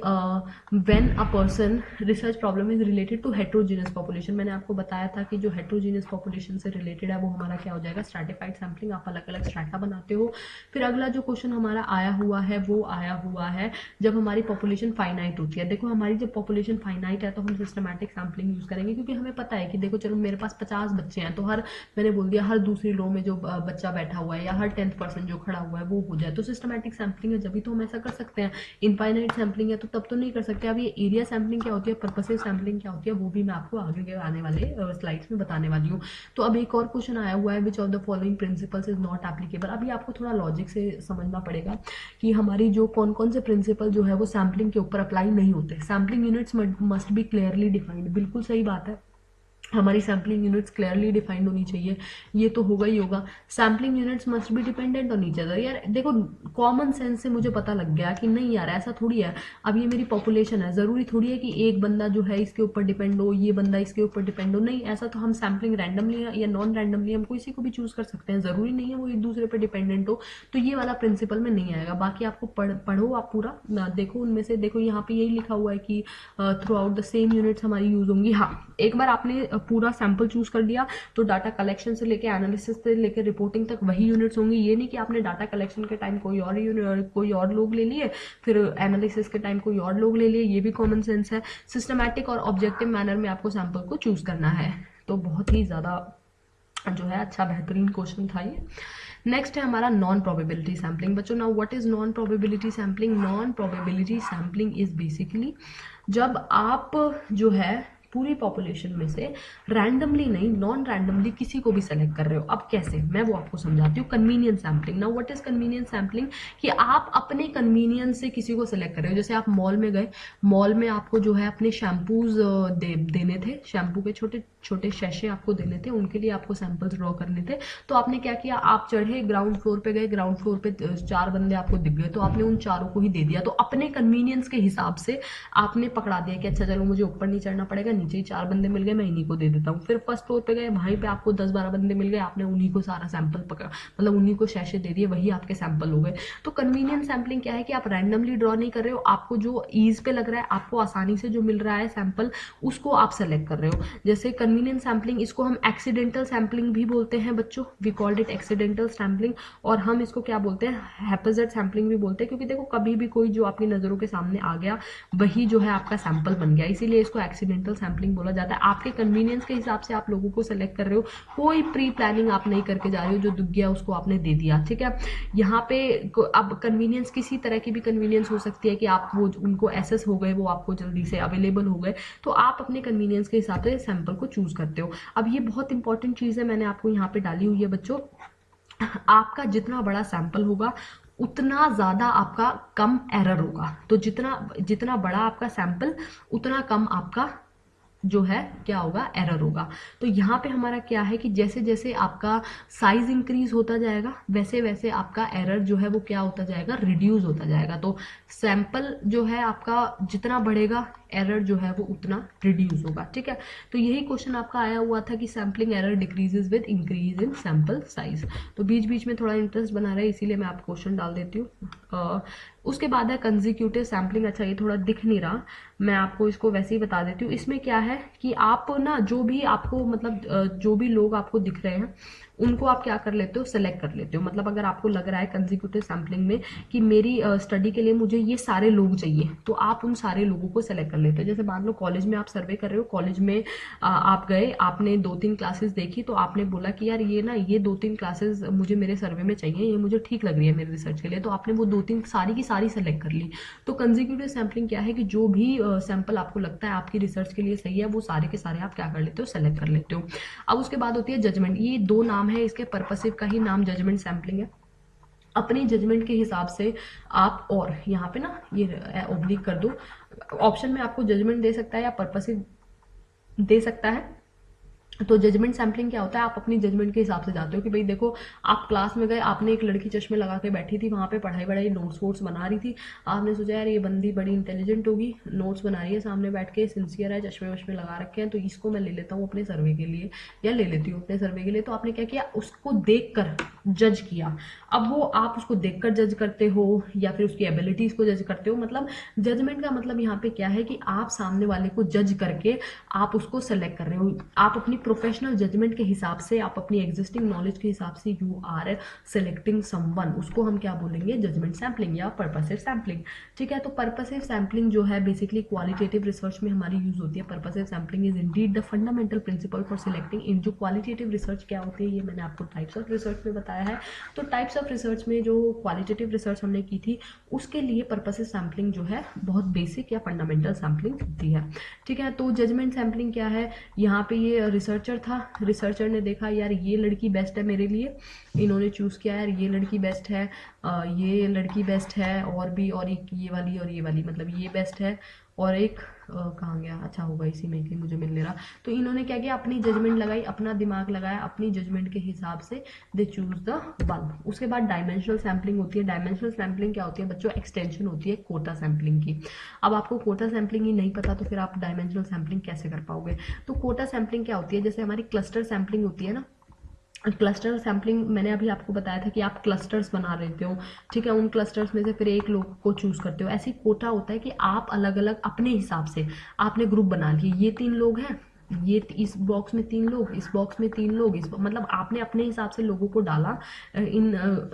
when a person research problem is related to heterogeneous population. मैंने आपको बताया था कि जो हेट्रोजीनियस पॉपुलेशन से रिलेटेड है वो हमारा क्या हो जाएगा, स्ट्रैटिफाइड सैम्पलिंग। आप अलग अलग स्ट्रैटा बनाते हो। फिर अगला जो क्वेश्चन हमारा आया हुआ है वो आया हुआ है जब हमारी पॉपुलेशन फाइनाइट होती है। देखो हमारी जब पॉपुलेशन फाइनाइट है तो हम सिस्टमैटिक सैम्पलिंग यूज करेंगे, क्योंकि हमें पता है कि देखो चलो मेरे पास 50 बच्चे हैं, तो मैंने बोल दिया हर दूसरी रो में जो बच्चा बैठा हुआ है या हर 10th पर्सन जो खड़ा हुआ है वो हो जाए। तो सिस्टमैटिक सैम्पलिंग है, जब तो हम ऐसा कर सकते हैं। इनफाइनाइट सैम्पलिंग है तो तब तो नहीं कर सकते। अब ये एरिया सैम्पलिंग क्या होती है, पर्पसिव सैम्पलिंग क्या होती है, वो भी मैं आपको आगे के आने वाले स्लाइड्स में बताने वाली हूँ। तो अब एक और क्वेश्चन आया हुआ है, विच of the following principles is not applicable. अभी आपको थोड़ा लॉजिक से समझना पड़ेगा कि हमारी जो कौन कौन से प्रिंसिपल जो है वो सैम्पलिंग के ऊपर अप्लाई नहीं होते। Sampling units must be clearly defined, बिल्कुल सही बात है, हमारी सैम्पलिंग यूनिट्स क्लियरली डिफाइंड होनी चाहिए, ये तो होगा ही होगा। Sampling units must be dependent on each other. यार देखो कॉमन सेंस से मुझे पता लग गया कि नहीं यार ऐसा थोड़ी है। अब ये मेरी पॉपुलेशन है, जरूरी थोड़ी है कि एक बंदा जो है इसके ऊपर डिपेंड हो, ये बंदा इसके ऊपर डिपेंड हो, नहीं। ऐसा तो हम सैम्पलिंग रैंडमली या नॉन रैंडमली हम किसी को भी चूज कर सकते हैं, जरूरी नहीं है वो एक दूसरे पर डिपेंडेंट हो। तो ये वाला प्रिंसिपल में नहीं आएगा। बाकी आपको पढ़ो आप पूरा देखो, उनमें से देखो यहाँ पे यही लिखा हुआ है कि through out the same units हमारी यूज होंगी। हाँ, एक बार आपने पूरा सैंपल चूज कर लिया तो डाटा कलेक्शन से लेके एनालिसिस से लेके रिपोर्टिंग तक वही यूनिट्स होंगी। ये नहीं कि आपने डाटा कलेक्शन के टाइम कोई और लोग ले लिए, फिर एनालिसिस के टाइम कोई और लोग ले लिए, ये भी कॉमन सेंस है। सिस्टमैटिक और ऑब्जेक्टिव मैनर में आपको सैंपल को चूज करना है। तो बहुत ही ज्यादा जो है अच्छा बेहतरीन क्वेश्चन था ये। नेक्स्ट है हमारा नॉन प्रोबेबिलिटी सैम्पलिंग। बच्चों now what is non probability sampling? Non probability sampling is basically जब आप जो है पूरी पॉपुलेशन में से रैंडमली नहीं, नॉन रैंडमली किसी को भी सेलेक्ट कर रहे हो। अब कैसे, मैं वो आपको समझाती हूँ। Convenience sampling. Now what is convenience sampling? कि आप अपने कन्वीनियंस से किसी को सेलेक्ट कर रहे हो। जैसे आप मॉल में गए, मॉल में आपको जो है अपने शैम्पूज देने थे, शैम्पू के छोटे छोटे शैशे आपको देने थे, उनके लिए आपको सैंपल्स ड्रॉ करने थे। तो आपने क्या किया, आप चढ़े, ग्राउंड फ्लोर पे गए, ग्राउंड फ्लोर पे 4 बंदे आपको दिख गए, तो आपने उन चारों को ही दे दिया। तो अपने कन्वीनियंस के हिसाब से आपने पकड़ा दिया कि अच्छा चलो मुझे ऊपर नहीं चढ़ना पड़ेगा, नीचे ही 4 बंदे मिल गए, मैं इन्हीं को दे देता हूँ। फिर फर्स्ट फ्लोर पे गए, वहीं पे आपको 10-12 बंदे मिल गए, आपने उन्हीं को सारा सैंपल पकड़ा, मतलब उन्हीं को शैशे दे दिए, वही आपके सैंपल हो गए। तो कन्वीनियंस सैम्पलिंग क्या है कि आप रैंडमली ड्रॉ नहीं कर रहे हो, आपको जो ईज पे लग रहा है, आपको आसानी से जो मिल रहा है सैंपल, उसको आप सेलेक्ट कर रहे हो। जैसे कन्वीनियंस सैम्पलिंग, इसको हम एक्सीडेंटल सैम्पलिंग भी बोलते हैं बच्चों, we called it accidental sampling. और हम इसको क्या बोलते हैं, हैप्पैज़ार्ड सैम्पलिंग भी बोलते हैं, क्योंकि देखो कभी भी कोई जो आपकी नजरों के सामने आ गया वही जो है आपका सैंपल बन गया, इसीलिए इसको एक्सीडेंटल सैम्पलिंग बोला जाता है। आपके कन्वीनियंस के हिसाब से आप लोगों को सेलेक्ट कर रहे हो, कोई प्री प्लानिंग आप नहीं करके जा रहे हो, जो दुख गया उसको आपने दे दिया, ठीक है। यहाँ पे अब कन्वीनियंस किसी तरह की भी कन्वीनियंस हो सकती है कि आप वो उनको एसेस हो गए, वो आपको जल्दी से अवेलेबल हो गए, तो आप अपने कन्वीनियंस के हिसाब से सैंपल को चूज करते हो। अब ये बहुत इंपॉर्टेंट चीज है, मैंने आपको यहाँ पे डाली हुई है बच्चों, आपका जितना बड़ा सैंपल होगा उतना ज्यादा आपका कम एरर होगा। तो जितना जितना बड़ा आपका सैंपल उतना कम आपका जो है क्या होगा, एरर होगा। तो यहाँ पे हमारा क्या है कि जैसे जैसे आपका साइज इंक्रीज होता जाएगा वैसे वैसे आपका एरर जो है वो क्या होता जाएगा, रिड्यूस होता जाएगा। तो सैंपल जो है आपका जितना बढ़ेगा एरर जो है वो उतना रिड्यूस होगा, ठीक है। तो यही क्वेश्चन आपका आया हुआ था कि sampling error decreases with increase in sample size. तो बीच बीच में थोड़ा इंटरेस्ट बना रहे इसीलिए मैं आपको क्वेश्चन डाल देती हूँ। उसके बाद है कंसेक्यूटिव सैम्पलिंग। अच्छा ये थोड़ा दिख नहीं रहा, मैं आपको इसको वैसे ही बता देती हूँ। इसमें क्या है कि आप ना जो भी आपको मतलब जो भी लोग आपको दिख रहे हैं उनको आप क्या कर लेते हो, सेलेक्ट कर लेते हो। मतलब अगर आपको लग रहा है कंसेक्यूटिव सैम्पलिंग में कि मेरी स्टडी के लिए मुझे ये सारे लोग चाहिए, तो आप उन सारे लोगों को सेलेक्ट कर लेते हो। जैसे मान लो कॉलेज में आप सर्वे कर रहे हो, कॉलेज में आप गए, आपने 2-3 क्लासेस देखी, तो आपने बोला कि यार ये ना ये 2-3 क्लासेस मुझे मेरे सर्वे में चाहिए, ये मुझे ठीक लग रही है मेरे रिसर्च के लिए, तो आपने वो 2-3 सारी की सारी सेलेक्ट कर ली। तो कंसेक्यूटिव सैम्पलिंग क्या है कि जो भी सैंपल आपको लगता है आपकी रिसर्च के लिए सही है वो सारे के सारे आप क्या कर लेते हो, सेलेक्ट कर लेते हो। अब उसके बाद होती है जजमेंट। ये 2 नाम है इसके, पर्पसिव का ही नाम जजमेंट सैम्पलिंग है। अपनी जजमेंट के हिसाब से आप, और यहाँ पे ना ये ओब्लिक कर दो, ऑप्शन में आपको जजमेंट दे सकता है या पर्पसिव दे सकता है। तो जजमेंट सैम्पलिंग क्या होता है, आप अपनी जजमेंट के हिसाब से जाते हो कि भाई देखो आप क्लास में गए, आपने एक लड़की चश्मे लगा के बैठी थी वहां पे, पढ़ाई वढ़ाई नोट्स वोट्स बना रही थी, आपने सोचा यार ये बंदी बड़ी इंटेलिजेंट होगी, नोट्स बना रही है सामने बैठ के, सिंसियर है, चश्मे वश्मे लगा रखे हैं, तो इसको मैं ले लेता हूँ अपने सर्वे के लिए या ले लेती हूँ अपने सर्वे के लिए। तो आपने क्या किया, उसको देख कर जज किया। अब वो आप उसको देख कर जज करते हो या फिर उसकी एबिलिटीज को जज करते हो। मतलब जजमेंट का मतलब यहाँ पे क्या है कि आप सामने वाले को जज करके आप उसको सेलेक्ट कर रहे हो। आप अपनी प्रोफेशनल जजमेंट के हिसाब से, आप अपनी एग्जिस्टिंग नॉलेज के हिसाब से यू आर सेलेक्टिंग समवन, उसको हम क्या बोलेंगे, जजमेंट सैम्पलिंग या पर्पसिव सैम्पलिंग, ठीक है। तो पर्पसिव सैम्पलिंग जो है बेसिकली क्वालिटेटिव रिसर्च में हमारी यूज होती है। Purposive sampling is indeed the fundamental principle for selecting. In जो क्वालिटेटिव रिसर्च क्या होती है ये मैंने आपको टाइप्स ऑफ रिसर्च में बताया है। तो टाइप्स ऑफ रिसर्च में जो क्वालिटेटिव रिसर्च हमने की थी उसके लिए पर्पसिव सैम्पलिंग जो है बहुत बेसिक या फंडामेंटल सैम्पलिंग होती है, ठीक है। तो जजमेंट सैम्पलिंग क्या है, यहाँ पे ये रिसर्चर था, रिसर्चर ने देखा यार ये लड़की बेस्ट है मेरे लिए, इन्होंने चूज किया यार ये लड़की बेस्ट है, ये लड़की बेस्ट है, और भी, और एक ये वाली और ये वाली, मतलब ये बेस्ट है, और एक कहाँ गया, अच्छा होगा इसी में कि मुझे मिल नहीं रहा। तो इन्होंने क्या किया, अपनी जजमेंट लगाई, अपना दिमाग लगाया, अपनी जजमेंट के हिसाब से दे चूज द वन। उसके बाद डायमेंशनल सैम्पलिंग होती है। डायमेंशनल सैम्पलिंग क्या होती है बच्चों, एक्सटेंशन होती है कोटा सैम्पलिंग की। अब आपको कोटा सैम्पलिंग ही नहीं पता तो फिर आप डायमेंशनल सैम्पलिंग कैसे कर पाओगे। तो कोटा सैम्पलिंग क्या होती है, जैसे हमारी क्लस्टर सैम्पलिंग होती है ना, क्लस्टर सैम्पलिंग मैंने अभी आपको बताया था कि आप क्लस्टर्स बना लेते हो, ठीक है। उन क्लस्टर्स में से फिर एक लोग को चूज करते हो। ऐसी कोटा होता है कि आप अलग अलग अपने हिसाब से आपने ग्रुप बना लिए, ये 3 लोग हैं, ये इस बॉक्स में 3 लोग, इस बॉक्स में 3 लोग, इस मतलब आपने अपने हिसाब से लोगों को डाला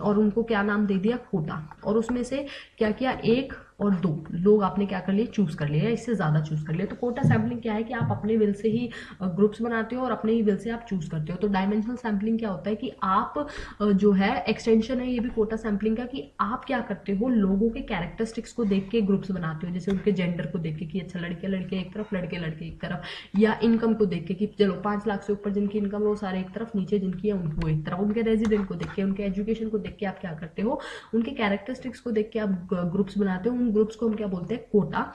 और उनको क्या नाम दे दिया, कोटा। और उसमें से क्या किया, 1 और 2 लोग आपने क्या कर लिए, चूज कर लिया, या इससे ज्यादा चूज कर लिया। तो कोटा सैम्पलिंग क्या है कि आप अपने विल से ही ग्रुप्स बनाते हो और अपने ही विल से आप चूज करते हो। तो डायमेंशनल सैम्पलिंग क्या होता है कि आप जो है एक्सटेंशन है ये भी कोटा सैम्पलिंग का, कि आप क्या करते हो, लोगों के कैरेक्टरिस्टिक्स को देख के ग्रुप्स बनाते हो। जैसे उनके जेंडर को देख के कि अच्छा लड़के लड़के एक तरफ, लड़के लड़के एक तरफ, या इनकम को देख के कि चलो 5 लाख से ऊपर जिनकी इनकम है वो सारे एक तरफ, नीचे जिनकी है उनको एक तरफ, उनके रेजिडेंट को देख के, उनके एजुकेशन को देख के आप क्या करते हो, उनके कैरेक्टरिस्टिक्स को देख के आप ग्रुप्स बनाते हो। उन ग्रुप्स को हम क्या बोलते हैं, कोटा।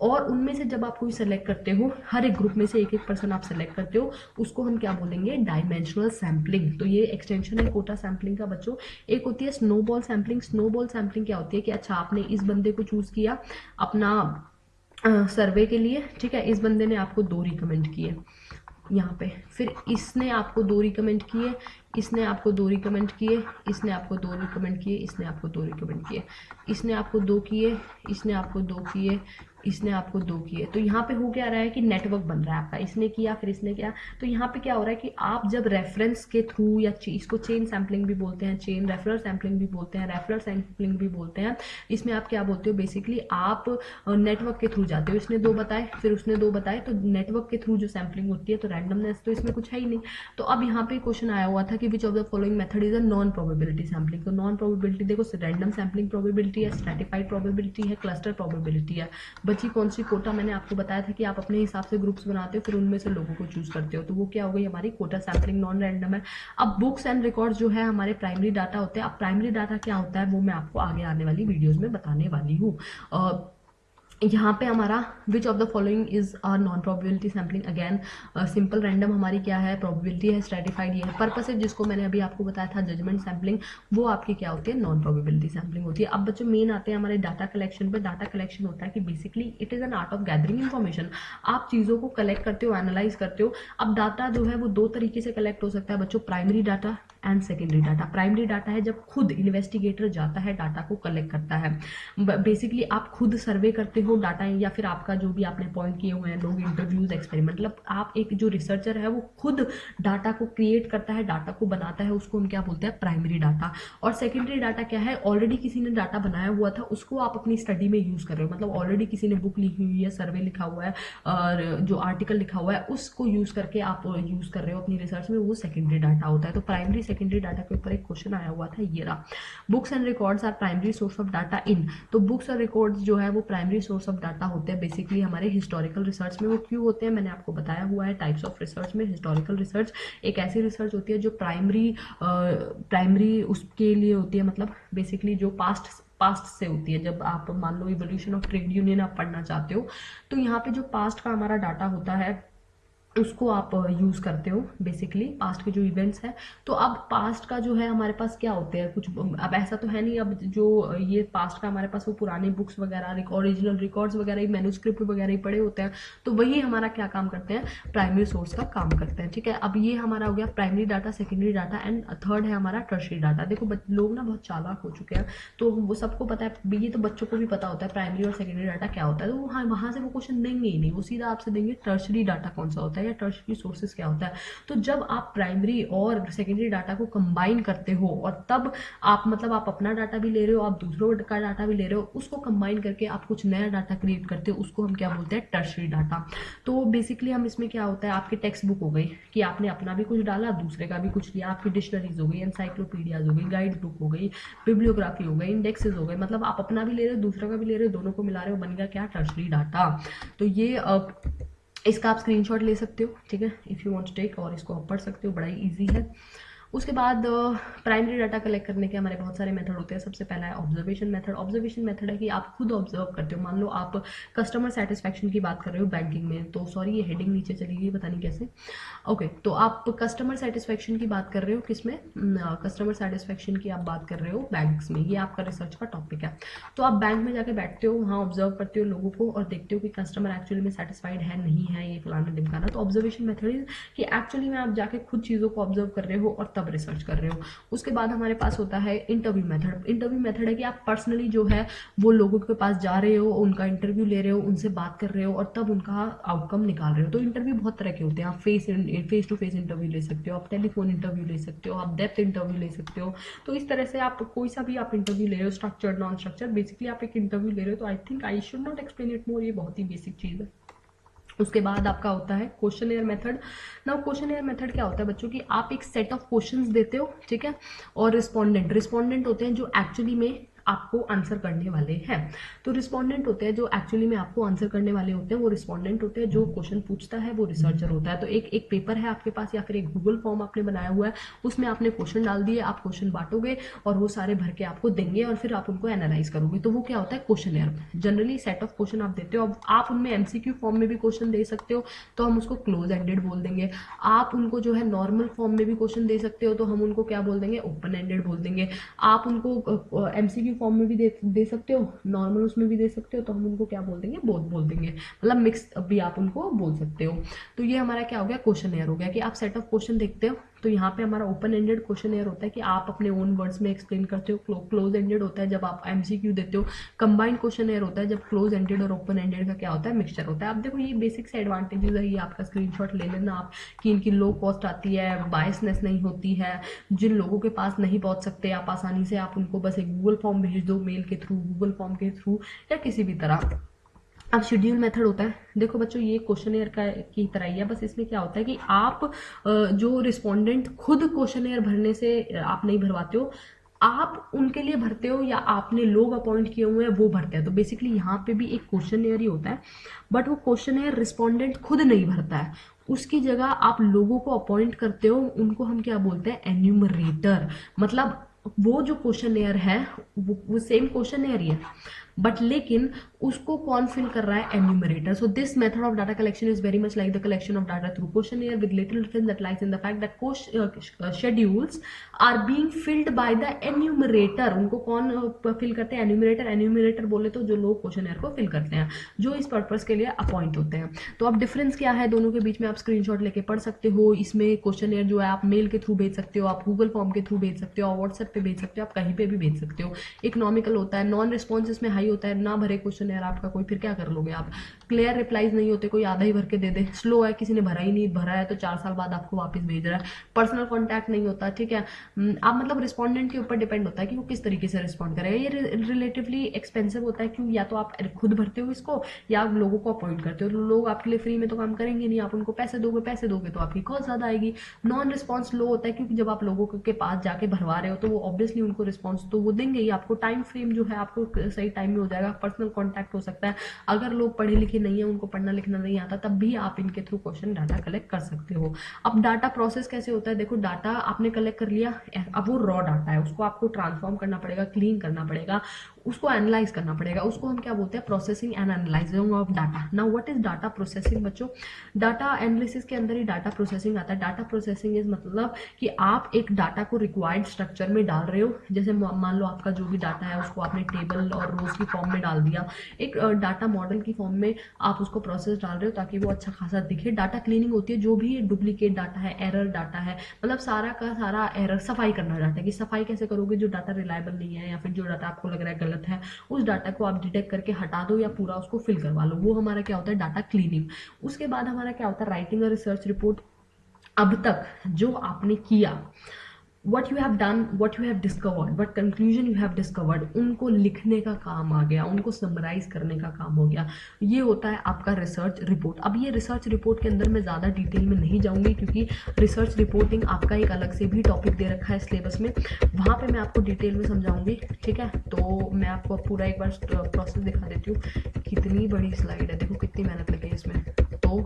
और उनमें से जब आप कोई सेलेक्ट करते हो, हर एक ग्रुप में से एक एक पर्सन आप सेलेक्ट करते हो, उसको हम क्या बोलेंगे, डायमेंशनल सैम्पलिंग। तो ये एक्सटेंशन है कोटा सैम्पलिंग का बच्चों। एक होती है स्नोबॉल सैम्पलिंग। स्नोबॉल सैम्पलिंग क्या होती है कि अच्छा आपने इस बंदे को चूज किया, अपना सर्वे के लिए, ठीक है। इस बंदे ने आपको 2 रिकमेंड किए यहाँ पे, फिर इसने आपको 2 रिकमेंड किए, इसने आपको 2 रिकमेंड किए, इसने आपको 2 रिकमेंड किए, इसने आपको 2 रिकमेंड किए, इसने आपको 2 किए, इसने आपको 2 किए, इसने आपको 2 किए। तो यहाँ पे हो क्या रहा है कि नेटवर्क बन रहा है आपका, इसने किया फिर इसने किया। तो यहाँ पे क्या हो रहा है कि आप जब रेफरेंस के थ्रू, या इसको चेन सैम्पलिंग भी बोलते हैं, चेन रेफरल सैम्पलिंग भी बोलते हैं, रेफरल सैम्पलिंग भी बोलते हैं, इसमें आप क्या बोलते हो, बेसिकली आप नेटवर्क के थ्रू जाते हो। इसने 2 बताए, फिर उसने 2 बताए, तो नेटवर्क के थ्रू जो सैम्पलिंग होती है, तो रैंडमनेस तो इसमें कुछ है ही नहीं। तो अब यहाँ पे क्वेश्चन आया हुआ था कि विच of the following method is a non probability sampling. तो नॉन प्रोबेबिलिटी देखो, रैंडम सैम्पलिंग प्रोबेबिलिटी है, स्ट्रैटिफाइड प्रोबेबिलिटी है, क्लस्टर प्रोबेबिलिटी है। बची कौन सी? कोटा। मैंने आपको बताया था कि आप अपने हिसाब से ग्रुप्स बनाते हो, फिर उनमें से लोगों को चूज करते हो, तो वो क्या हो गई हमारी कोटा सैम्पलिंग, नॉन रैंडम है। अब बुक्स एंड रिकॉर्ड्स जो है हमारे प्राइमरी डाटा होते हैं। अब प्राइमरी डाटा क्या होता है वो मैं आपको आगे आने वाली वीडियोज में बताने वाली हूँ। यहाँ पे हमारा विच of the following is a non probability sampling, again simple random हमारी क्या है, प्रोबेबिलिटी है, स्ट्रैटिफाइड ये है। पर्पसेज जिसको मैंने अभी आपको बताया था, जजमेंट सैम्पलिंग, वो आपकी क्या होती है, नॉन प्रोबेबिलिटी सैम्पलिंग होती है। अब बच्चों मेन आते हैं हमारे डाटा कलेक्शन पे। डाटा कलेक्शन होता है कि basically it is an art of gathering information. आप चीज़ों को कलेक्ट करते हो, एनालाइज करते हो। अब डाटा जो है वो 2 तरीके से कलेक्ट हो सकता है बच्चों, primary data and secondary data. Primary data है जब खुद इन्वेस्टिगेटर जाता है, डाटा को कलेक्ट करता है। बेसिकली आप खुद सर्वे करते हो डाटा, या फिर आपका जो भी आपने पॉइंट किए हुए हैं, लोग, इंटरव्यूज, एक्सपेरिमेंट, मतलब आप एक जो रिसर्चर है वो खुद डाटा को क्रिएट करता है, डाटा को बनाता है, उसको हम क्या बोलते हैं, प्राइमरी डाटा। और सेकेंडरी डाटा क्या है, ऑलरेडी किसी ने डाटा बनाया हुआ था, उसको आप अपनी स्टडी में यूज कर रहे हो। मतलब ऑलरेडी किसी ने बुक लिखी हुई है, सर्वे लिखा हुआ है, और जो आर्टिकल लिखा हुआ है उसको यूज करके आप यूज कर रहे हो अपनी रिसर्च में, वो सेकेंडरी डाटा होता है। तो प्राइमरी सेकेंडरी डाटा के ऊपर एक क्वेश्चन आया हुआ था, ये रहा। Books and records are primary source of data in. तो बुक्स और रिकॉर्ड्स जो है वो प्राइमरी सोर्स ऑफ डाटा होते हैं बेसिकली हमारे हिस्टोरिकल रिसर्च में। वो क्यों होते हैं, मैंने आपको बताया हुआ है टाइप्स ऑफ रिसर्च में। हिस्टोरिकल रिसर्च एक ऐसी रिसर्च होती है जो प्राइमरी उसके लिए होती है, मतलब बेसिकली जो पास्ट से होती है। जब आप मान लो इवोल्यूशन ऑफ ट्रेड यूनियन आप पढ़ना चाहते हो, तो यहाँ पे जो पास्ट का हमारा डाटा होता है उसको आप यूज़ करते हो, बेसिकली पास्ट के जो इवेंट्स हैं। तो अब पास्ट का जो है हमारे पास क्या होते हैं कुछ, अब ऐसा तो है नहीं, अब जो ये पास्ट का हमारे पास वो पुरानी बुक्स वगैरह, ओरिजिनल रिकॉर्ड्स वगैरह, मैन्युस्क्रिप्ट वगैरह ही पड़े होते हैं, तो वही हमारा क्या काम करते हैं, प्राइमरी सोर्स का काम करते हैं, ठीक है। अब ये हमारा हो गया primary data, secondary data, and third है हमारा टर्शरी डाटा। देखो लोग ना बहुत चालाक हो चुके हैं, तो वो सबको पता है, ये तो बच्चों को भी पता होता है प्राइमरी और सेकेंडरी डाटा क्या होता है, तो हाँ वहाँ से वो क्वेश्चन देंगे ही नहीं, वो सीधा आपसे देंगे टर्शरी डाटा कौन सा होता है या टर्शरी सोर्सेज क्या होता है। तो जब आप प्राइमरी और सेकेंडरी डाटा को कंबाइन करते हो, और तब आप मतलब आप अपना डाटा भी ले रहे हो, आप दूसरों का डाटा भी ले रहे हो, उसको कंबाइन करके आप कुछ नया डाटा क्रिएट करते हो, उसको हम क्या बोलते हैं, टर्शरी डाटा। तो बेसिकली हम इसमें क्या होता है, आपकी टेक्स्ट बुक हो गई कि आपने अपना भी कुछ डाला, दूसरे का भी कुछ लिया, आपकी डिक्शनरीज हो गई, एनसाइक्लोपीडियाज हो गई, गाइड बुक हो गई, बिब्लियोग्राफी हो गई, इंडेक्सेस हो गए, मतलब आप अपना भी ले रहे हो, दूसरे का भी ले रहे हो, दोनों को मिला रहे हो, बन गया क्या, टर्शरी डाटा। तो ये इसका आप स्क्रीनशॉट ले सकते हो, ठीक है, if you want to take, और इसको आप पढ़ सकते हो, बड़ा ही ईजी है। उसके बाद प्राइमरी डाटा कलेक्ट करने के हमारे बहुत सारे मेथड होते हैं। सबसे पहला है ऑब्जर्वेशन मेथड। ऑब्जर्वेशन मेथड है कि आप खुद ऑब्जर्व करते हो। मान लो आप कस्टमर सेटिस्फैक्शन की बात कर रहे हो बैंकिंग में, तो सॉरी ये हेडिंग नीचे चली गई, पता नहीं कैसे। ओके, तो आप कस्टमर सेटिस्फैक्शन की बात कर रहे हो, किसमें, कस्टमर सेटिस्फैक्शन की आप बात कर रहे हो बैंक्स में, ये आपका रिसर्च का टॉपिक है। तो आप बैंक में जाके बैठते हो, वहाँ ऑब्जर्व करते हो लोगों को, और देखते हो कि कस्टमर एक्चुअली में सेटिस्फाइड है नहीं है, ये फलाना ढिमकाना। तो ऑब्जर्वेशन मेथड इज कि एक्चुअली में आप जाके खुद चीज़ों को ऑब्जर्व कर रहे हो और तब रिसर्च कर रहे हो। उसके बाद हमारे पास होता है इंटरव्यू मेथड। इंटरव्यू मेथड है कि आप पर्सनली जो है वो लोगों के पास जा रहे हो, उनका इंटरव्यू ले रहे हो, उनसे बात कर रहे हो, और तब उनका आउटकम निकाल रहे हो। तो इंटरव्यू बहुत तरह के होते हैं। आप फेस टू फेस इंटरव्यू ले सकते हो, आप टेलीफोन इंटरव्यू ले सकते हो, आप डेप्थ इंटरव्यू ले सकते हो। तो इस तरह से आप कोई सा भी आप इंटरव्यू ले रहे हो, स्ट्रक्चर्ड, नॉन स्ट्रक्चर्ड, बेसिकली आप एक इंटरव्यू ले रहे हो। तो I think I should not explain it more, ये बहुत ही बेसिक चीज़ है। उसके बाद आपका होता है क्वेश्चनएयर मेथड। नाउ क्वेश्चनएयर मेथड क्या होता है बच्चों की, आप एक सेट ऑफ क्वेश्चंस देते हो, ठीक है, और रिस्पोंडेंट होते हैं जो एक्चुअली में आपको आंसर करने वाले हैं। तो रिस्पोंडेंट होते हैं जो एक्चुअली में आपको आंसर करने वाले होते हैं, वो रिस्पोंडेंट होते हैं। जो क्वेश्चन पूछता है वो रिसर्चर होता है। तो एक पेपर है आपके पास, या फिर एक गूगल फॉर्म आपने बनाया हुआ है, उसमें आपने क्वेश्चन डाल दिए, आप क्वेश्चन बांटोगे और वो सारे भर के आपको देंगे, और फिर आप उनको एनालाइज करोगे। तो वो क्या होता है, क्वेश्चनएयर। जनरली सेट ऑफ क्वेश्चन आप देते हो। अब आप उनमें एमसीक्यू फॉर्म में भी क्वेश्चन दे सकते हो, तो हम उसको क्लोज एंडेड बोल देंगे। आप उनको जो है नॉर्मल फॉर्म में भी क्वेश्चन दे सकते हो, तो हम उनको क्या बोल देंगे, ओपन एंडेड बोल देंगे। आप उनको एमसीक्यू फॉर्म में भी दे सकते हो, नॉर्मल उसमें भी दे सकते हो, तो हम उनको क्या बोल देंगे, बोथ बोल देंगे, मतलब मिक्स भी आप उनको बोल सकते हो। तो ये हमारा क्या हो गया, क्वेश्चन एयर हो गया कि आप सेट ऑफ क्वेश्चन देखते हो। तो यहाँ पे हमारा ओपन एंडेड क्वेश्चन एयर होता है कि आप अपने ओन वर्ड्स में एक्सप्लेन करते हो। क्लोज एंडेड होता है जब आप एमसीक्यू देते हो। कंबाइंड क्वेश्चन एयर होता है जब क्लोज एंडेड और ओपन एंडेड का क्या होता है, मिक्सचर होता है। अब देखो ये बेसिक से एडवांटेजेस है, ये आपका स्क्रीनशॉट ले लेना आप कि इनकी लो कॉस्ट आती है, बायसनेस नहीं होती है, जिन लोगों के पास नहीं पहुंच सकते आप आसानी से, आप उनको बस एक गूगल फॉर्म भेज दो, मेल के थ्रू, गूगल फॉर्म के थ्रू या किसी भी तरह। अब शेड्यूल मेथड होता है, देखो बच्चों ये क्वेश्चन का की तरह ही है, बस इसमें क्या होता है कि आप जो रिस्पोंडेंट खुद क्वेश्चन भरने से आप नहीं भरवाते हो, आप उनके लिए भरते हो या आपने लोग अपॉइंट किए हुए हैं वो भरते हैं। तो बेसिकली यहाँ पे भी एक क्वेश्चन ही होता है, बट वो क्वेश्चन रिस्पोंडेंट खुद नहीं भरता है, उसकी जगह आप लोगों को अपॉइंट करते हो, उनको हम क्या बोलते हैं, एन्यूमरेटर। मतलब वो जो क्वेश्चन है वो सेम क्वेश्चन ही है, बट लेकिन उसको कौन फिल कर रहा है, enumerator. So this method of data collection is very much like the collection of data through questionnaire with little difference that lies in the fact that schedules are being filled by the enumerator. उनको कौन fill करते हैं, enumerator. Enumerator बोले तो जो लोग questionnaire को fill करते हैं, जो इस पर्पस के लिए अपॉइंट होते हैं। तो अब डिफरेंस क्या है दोनों के बीच में, आप स्क्रीनशॉट लेके पढ़ सकते हो। इसमें क्वेश्चनर जो है आप मेल के थ्रू भेज सकते हो, आप गूगल फॉर्म के थ्रू भेज सकते हो, व्हाट्सएप पे भेज सकते हो, आप कहीं पे भी भेज सकते हो। इकोनॉमिकल होता है, नॉन रिस्पॉन्स इसमें हाई होता है, ना भरे क्वेश्चन आपका कोई, फिर क्या कर लोगे आप, क्लियर रिप्लाईज नहीं होते, कोई आधा ही भर के दे दे, स्लो है, किसी ने भरा ही नहीं, भरा है तो 4 साल बाद आपको वापस भेज रहा है, पर्सनल कॉन्टैक्ट नहीं होता, ठीक है। आप मतलब रिस्पॉन्डेंट के ऊपर डिपेंड होता है कि वो किस तरीके से रिस्पॉन्ड करेगा। ये रिलेटिवली एक्सपेंसिव होता है, क्यों, या तो आप खुद भरते हो इसको या आप लोगों को अपॉइंट करते हो। लोग आपके लिए फ्री में तो काम करेंगे नहीं, आप उनको पैसे दोगे तो आपकी कॉस्ट ज्यादा आएगी। नॉन रिस्पॉन्स लो होता है, क्योंकि जब आप लोगों के पास जाके भरवा रहे हो तो वो ऑब्वियसली उनको रिस्पॉन्स तो वो देंगे ही, आपको टाइम फ्रेम जो है आपको सही टाइम में हो जाएगा, पर्सनल कॉन्टैक्ट हो सकता है। अगर लोग पढ़े लिखे नहीं है, उनको पढ़ना लिखना नहीं आता, तब भी आप इनके थ्रू क्वेश्चन डाटा कलेक्ट कर सकते हो। अब डाटा प्रोसेस कैसे होता है, देखो डाटा आपने कलेक्ट कर लिया, अब वो रॉ डाटा है, उसको आपको ट्रांसफॉर्म करना पड़ेगा, क्लीन करना पड़ेगा, उसको एनालाइज करना पड़ेगा, उसको हम क्या बोलते हैं, processing and analysing of data. Now what is data processing बच्चों, डाटा एनालिसिस के अंदर ही डाटा प्रोसेसिंग आता है। डाटा प्रोसेसिंग इज मतलब कि आप एक डाटा को रिक्वायर्ड स्ट्रक्चर में डाल रहे हो, जैसे मान लो आपका जो भी डाटा है उसको आपने टेबल और रोज की फॉर्म में डाल दिया, एक डाटा मॉडल की फॉर्म में आप उसको प्रोसेस डाल रहे हो ताकि वो अच्छा खासा दिखे। डाटा क्लीनिंग होती है, जो भी डुप्लीकेट डाटा है, एरर डाटा है, मतलब सारा का सारा एरर, सफाई करना डाटा की। सफाई कैसे करोगे, जो डाटा रिलायबल नहीं है या फिर जो डाटा आपको लग रहा है गलत है, उस डाटा को आप डिटेक्ट करके हटा दो या पूरा उसको फिल करवा लो, वो हमारा क्या होता है, डाटा क्लीनिंग। उसके बाद हमारा क्या होता है, राइटिंग और रिसर्च रिपोर्ट। अब तक जो आपने किया, what you have done, what you have discovered, what conclusion you have discovered, उनको लिखने का काम आ गया, उनको समराइज करने का काम हो गया, ये होता है आपका रिसर्च रिपोर्ट। अब ये रिसर्च रिपोर्ट के अंदर मैं ज़्यादा डिटेल में नहीं जाऊंगी, क्योंकि रिसर्च रिपोर्टिंग आपका एक अलग से भी टॉपिक दे रखा है सिलेबस में, वहाँ पे मैं आपको डिटेल में समझाऊंगी, ठीक है। तो मैं आपको पूरा एक बार प्रोसेस दिखा देती हूँ। कितनी बड़ी स्लाइड है, देखो कितनी मेहनत लगी है इसमें। तो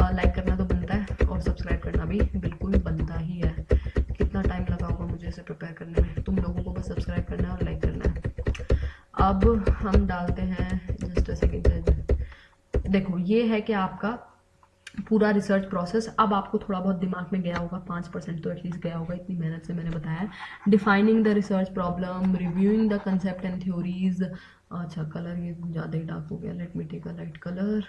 लाइक करना तो बनता है और सब्सक्राइब करना भी बिल्कुल बनता ही है। कितना टाइम लगा होगा मुझे इसे प्रिपेयर करने में, तुम लोगों को बस सब्सक्राइब करना है और लाइक करना है। अब हम डालते हैं, जस्ट अ सेकेंड। देखो ये है कि आपका पूरा रिसर्च प्रोसेस। अब आपको थोड़ा बहुत दिमाग में गया होगा, 5% तो एटलीस्ट गया होगा, इतनी मेहनत से मैंने बताया। Defining the research problem, reviewing the concept and theories. अच्छा कलर ये ज़्यादा ही डार्क हो गया, let me take a light colour,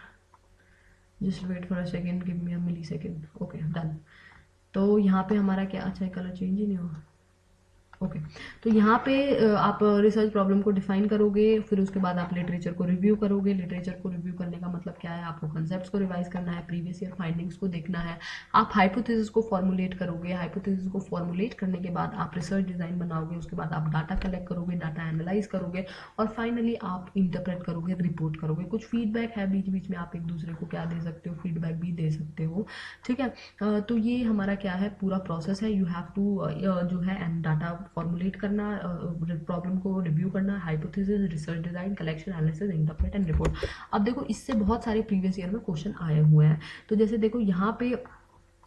just wait for a second, give me a millisecond. Okay done. तो यहाँ पे हमारा क्या, अच्छा कलर चेंज ही नहीं हुआ, ओके। तो यहाँ पे आप रिसर्च प्रॉब्लम को डिफाइन करोगे, फिर उसके बाद आप लिटरेचर को रिव्यू करोगे। लिटरेचर को रिव्यू करने का मतलब क्या है, आपको कंसेप्ट्स को रिवाइज करना है, प्रीवियस ईयर फाइंडिंग्स को देखना है, आप हाइपोथेसिस को फॉर्मुलेट करोगे। हाइपोथेसिस को फॉर्मुलेट करने के बाद आप रिसर्च डिजाइन बनाओगे, उसके बाद आप डाटा कलेक्ट करोगे, डाटा एनालाइज करोगे, और फाइनली आप इंटरप्रेट करोगे, रिपोर्ट करोगे। कुछ फीडबैक है बीच बीच में, आप एक दूसरे को क्या दे सकते हो, फीडबैक भी दे सकते हो, ठीक है। तो ये हमारा क्या है, पूरा प्रोसेस है। यू हैव टू जो है डाटा फॉर्मुलेट करना, प्रॉब्लम को रिव्यू करना, hypothesis, research design, collection, analysis, interpret and report. अब देखो इससे बहुत सारे प्रीवियस ईयर में क्वेश्चन आए हुए हैं। तो जैसे देखो यहाँ पे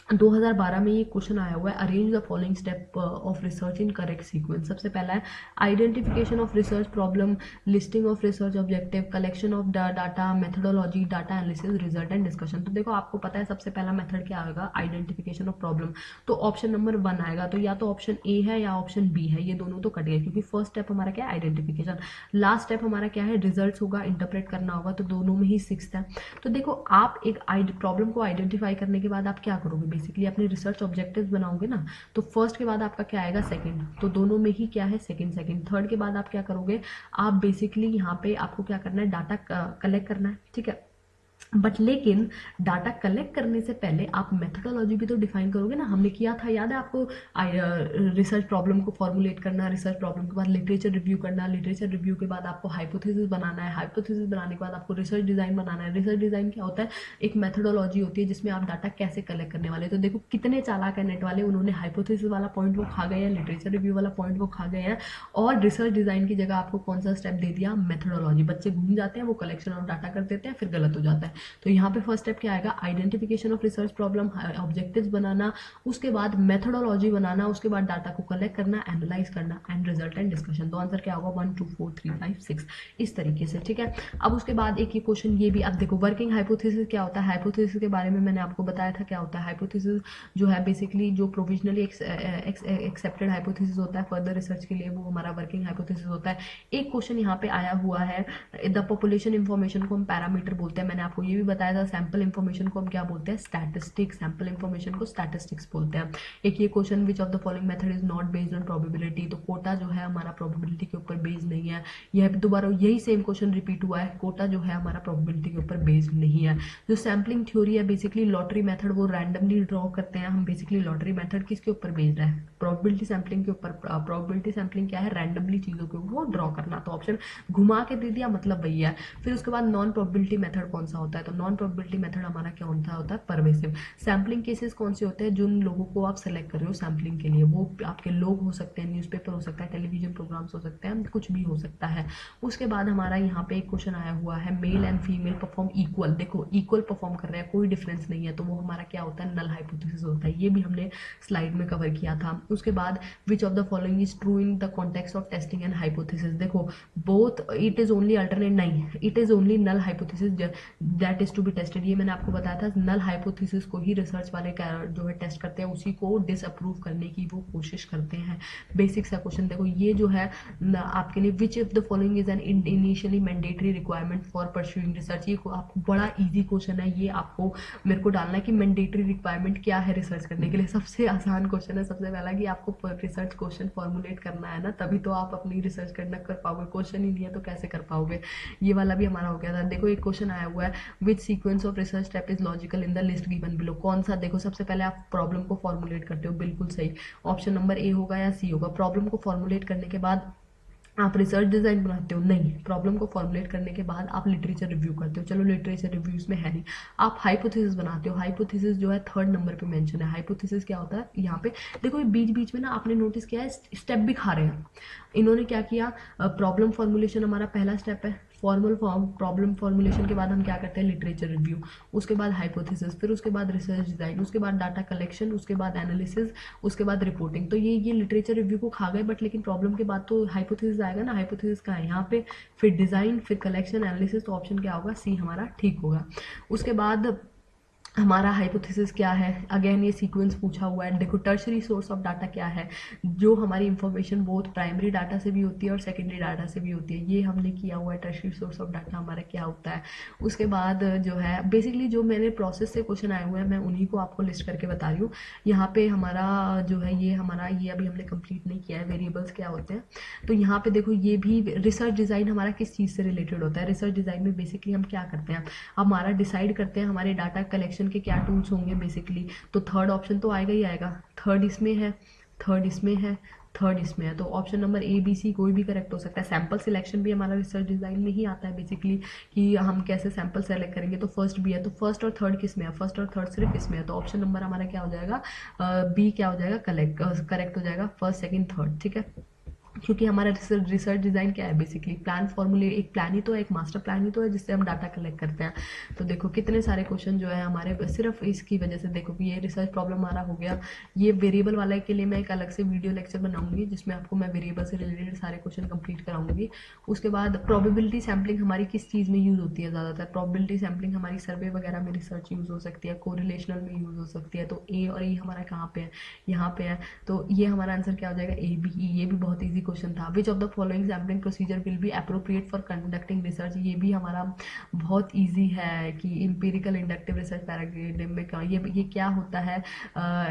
2012 में ये क्वेश्चन आया हुआ है, arrange the following step of research in correct sequence. सबसे पहला है identification of research problem, listing of research objective, collection of data, methodology, data analysis, result and discussion. तो देखो आपको पता है सबसे पहला मेथड क्या आएगा, आइडेंटिफिकेशन ऑफ प्रॉब्लम। तो ऑप्शन नंबर 1 आएगा, तो या तो ऑप्शन ए है या ऑप्शन बी है, ये दोनों तो कट गए क्योंकि फर्स्ट स्टेप हमारा क्या है, आइडेंटिफिकेशन। लास्ट स्टेप हमारा क्या है, रिजल्ट होगा, इंटरप्रेट करना होगा, तो दोनों में ही 6 है। तो देखो आप एक प्रॉब्लम को आइडेंटिफाई करने के बाद आप क्या करोगे, बेसिकली अपने रिसर्च ऑब्जेक्टिव्स बनाओगे ना। तो फर्स्ट के बाद आपका क्या आएगा, सेकंड, तो दोनों में ही क्या है, सेकंड। थर्ड के बाद आप क्या करोगे, आप बेसिकली यहाँ पे आपको क्या करना है, डाटा कलेक्ट करना है, ठीक है। बट लेकिन डाटा कलेक्ट करने से पहले आप मेथडोलॉजी भी तो डिफाइन करोगे ना, हमने किया था, याद है आपको, रिसर्च प्रॉब्लम को फॉर्मुलेट करना, रिसर्च प्रॉब्लम के बाद लिटरेचर रिव्यू करना, लिटरेचर रिव्यू के बाद आपको हाइपोथेसिस बनाना है, हाइपोथेसिस बनाने के बाद आपको रिसर्च डिजाइन बनाना है। रिसर्च डिजाइन क्या होता है, एक मेथडोलॉजी होती है जिसमें आप डाटा कैसे कलेक्ट करने वाले। तो देखो कितने चालाक है नेट वाले, उन्होंने हाइपोथेसिस वाला पॉइंट वो खा गए हैं, लिटरेचर रिव्यू वाला पॉइंट वो खा गए हैं, और रिसर्च डिजाइन की जगह आपको कौन सा स्टेप दे दिया, मेथडोलॉजी। बच्चे घूम जाते हैं, वो कलेक्शन ऑफ डाटा कर देते हैं, फिर गलत हो जाता है। तो यहाँ पे फर्स्ट स्टेप क्या आएगा, identification of research problem, objectives बनाना, उसके बाद मेथडोलॉजी बनाना, उसके बाद डाटा को कलेक्ट करना, एनालाइज करना, एंड रिजल्ट एंड डिस्कशन। तो आंसर क्या होगा, 1 2 4 3 5 6, इस तरीके से, ठीक है। अब उसके बाद एक ये क्वेश्चन ये भी, अब देखो वर्किंग हाइपोथेसिस क्या होता है। हाइपोथेसिस के बारे में मैंने आपको बताया था क्या होता है। हाइपोथेसिस जो है बेसिकली जो प्रोविजनली एक्सेप्टेड हाइपोथेसिस होता है फर्दर रिसर्च के लिए, वो हमारा वर्किंग हाइपोथेसिस होता है। एक क्वेश्चन यहाँ पे आया हुआ है, द पॉपुलेशन इंफॉर्मेशन को हम पैरामीटर बोलते हैं, मैंने आपको ये भी बताया था। सैंपल इंफॉर्मेशन को हम क्या बोलते हैं, स्टैटिस्टिक्स। सैंपल इंफॉर्मेशन को स्टैटिस्टिक्स बोलते हैं। एक ये question, which of the following method is not based on probability. तो कोटा जो है हमारा प्रोबेबिलिटी के ऊपर बेस्ड नहीं है। यह दोबारा यही सेम क्वेश्चन रिपीट हुआ है, कोटा जो है हमारा प्रोबेबिलिटी के ऊपर बेस्ड नहीं है। जो सैम्पलिंग थ्योरी है बेसिकली लॉटरी मेथड, वो रैंडमली ड्रॉ करते हैं हम। बेसिकली लॉटरी मेथड किसके ऊपर बेस्ड है, प्रोबेबिलिटी सैम्पलिंग के ऊपर। प्रोबेबिलिटी सैम्पलिंग क्या है, रैंडमली चीजों के वो ड्रॉ करना। तो ऑप्शन घुमा के दे दिया, मतलब वही है। फिर उसके बाद नॉन प्रोबेबिलिटी मेथड कौन सा होता है, तो नॉन प्रोबेबिलिटी मेथड हमारा क्या होता है, परवेसिव। सैम्पलिंग केसेस कौन से होते हैं, जिन लोगों को आप सेलेक्ट कर रहे हो सैम्पलिंग के लिए, वो आपके लोग हो सकते हैं, न्यूज़पेपर हो सकता है, टेलीविजन प्रोग्राम्स हो सकते हैं, कुछ भी हो सकता है। उसके बाद हमारा यहाँ पे एक क्वेश्चन आया हुआ है, male and female perform equal. देखो इक्वल परफॉर्म कर रहे हैं, कोई डिफरेंस नहीं है, तो वो हमारा क्या होता है, नल हाइपोथेसिस होता है। ये भी हमने स्लाइड में कवर किया था। उसके बाद which of the following is true in the context of testing and hypothesis. देखो both, it is only alternate नहीं, it is only null hypothesis that is to be tested. ये मैंने आपको बताया था, नल हाइपोथेसिस को ही रिसर्च वाले जो है टेस्ट करते हैं, उसी को डिसअप्रूव करने की वो कोशिश करते हैं। बेसिक सा क्वेश्चन देखो, ये जो है आपके लिए, विच of the following is an initially mandatory requirement for pursuing research. ये आपको बड़ा इजी क्वेश्चन है, ये आपको मेरे को डालना है कि मैंडेटरी रिक्वायरमेंट क्या है रिसर्च करने के लिए। सबसे आसान क्वेश्चन है सबसे पहला, कि आपको रिसर्च क्वेश्चन फॉर्मुलेट करना है ना, तभी तो आप अपनी रिसर्च करना कर पाओगे। क्वेश्चन ही नहीं है तो कैसे कर पाओगे। ये वाला भी हमारा हो गया था। देखो एक क्वेश्चन आया हुआ है, विच sequence of research step is logical in the list given below. कौन सा, देखो सबसे पहले आप प्रॉब्लम को फॉर्मुलेट करते हो, बिल्कुल सही। ऑप्शन नंबर ए होगा या सी होगा। प्रॉब्लम को फॉर्मुलेट करने के बाद आप रिसर्च डिजाइन बनाते हो, नहीं। प्रॉब्लम को फॉर्मुलेट करने के बाद आप लिटरेचर रिव्यू करते हो, चलो लिटरेचर रिव्यू इसमें है नहीं। आप हाइपोथेसिस बनाते हो, हाइपोथेसिस जो है 3rd नंबर पे मेंशन है। हाइपोथेसिस क्या होता है, यहाँ पे देखो ये बीच बीच में ना आपने नोटिस किया है स्टेप भी खा रहे हैं। इन्होंने क्या किया, प्रॉब्लम फॉर्मुलेशन हमारा पहला स्टेप है, प्रॉब्लम फॉर्मुलेशन के बाद हम क्या करते हैं, लिटरेचर रिव्यू, उसके बाद हाइपोथेसिस, फिर उसके बाद रिसर्च डिजाइन, उसके बाद डाटा कलेक्शन, उसके बाद एनालिसिस, उसके बाद रिपोर्टिंग। तो ये लिटरेचर रिव्यू को खा गए, बट लेकिन प्रॉब्लम के बाद तो हाइपोथेसिस आएगा ना। हाइपोथेसिस का है यहाँ पे, फिर डिजाइन, फिर कलेक्शन, एनालिसिस। तो ऑप्शन क्या होगा, सी हमारा ठीक होगा। उसके बाद हमारा हाइपोथेसिस क्या है, अगेन ये सीक्वेंस पूछा हुआ है। देखो टर्शरी सोर्स ऑफ डाटा क्या है, जो हमारी इंफॉर्मेशन बहुत प्राइमरी डाटा से भी होती है और सेकेंडरी डाटा से भी होती है, ये हमने किया हुआ है। टर्शरी सोर्स ऑफ डाटा हमारा क्या होता है। उसके बाद जो है बेसिकली जो मैंने प्रोसेस से क्वेश्चन आए हुए हैं, मैं उन्हीं को आपको लिस्ट करके बता रही हूँ। यहाँ पे हमारा जो है ये अभी हमने कंप्लीट नहीं किया है, वेरिएबल्स क्या होते हैं। तो यहाँ पे देखो ये भी रिसर्च डिजाइन हमारा किस चीज़ से रिलेटेड होता है। रिसर्च डिजाइन में बेसिकली हम क्या करते हैं, हमारा डिसाइड करते हैं हमारे डाटा कलेक्शन के क्या टूल्स होंगे बेसिकली। तो 3rd ऑप्शन तो आएगा ही आएगा। 3rd इसमें है, 3rd इसमें है, 3rd इसमें है। तो option number A B C कोई भी करेक्ट हो सकता है। सैंपल सिलेक्शन भी हमारा रिसर्च डिजाइन में ही आता है बेसिकली, कि हम कैसे सैंपल सेलेक्ट करेंगे। तो फर्स्ट भी है, तो फर्स्ट और थर्ड किस में है, फर्स्ट और थर्ड सिर्फ इसमें है। तो ऑप्शन नंबर हमारा क्या हो जाएगा, बी क्या हो जाएगा, करेक्ट हो जाएगा, फर्स्ट सेकंड थर्ड, ठीक है। क्योंकि हमारा रिसर्च डिज़ाइन क्या है, बेसिकली प्लान फॉर्मूले, एक प्लान ही तो है, एक मास्टर प्लान ही तो है जिससे हम डाटा कलेक्ट करते हैं। तो देखो कितने सारे क्वेश्चन जो है हमारे सिर्फ इसकी वजह से, देखो कि ये रिसर्च प्रॉब्लम हमारा हो गया। ये वेरिएबल वाला के लिए मैं एक अलग से वीडियो लेक्चर बनाऊंगी जिसमें आपको मैं वेरिएबल से रिलेटेड सारे क्वेश्चन कंप्लीट कराऊंगी। उसके बाद प्रोबेबिलिटी सैम्पलिंग हमारी किस चीज़ में यूज़ होती है ज़्यादातर, प्रोबेबिलिटी सैम्पलिंग हमारी सर्वे वगैरह में रिसर्च यूज़ हो सकती है, कोरिलेशनल में यूज़ हो सकती है। तो ए और ई हमारा कहाँ पे है, यहाँ पे है। तो ये हमारा आंसर क्या हो जाएगा, ए बी ई। ये भी बहुत ईजी क्वेश्चन था। विच of the following sampling procedure will be appropriate for conducting research, ये भी हमारा बहुत ईजी है कि इंपेरिकल इंडक्टिव रिसर्च पैराडाइम में ये क्या होता है,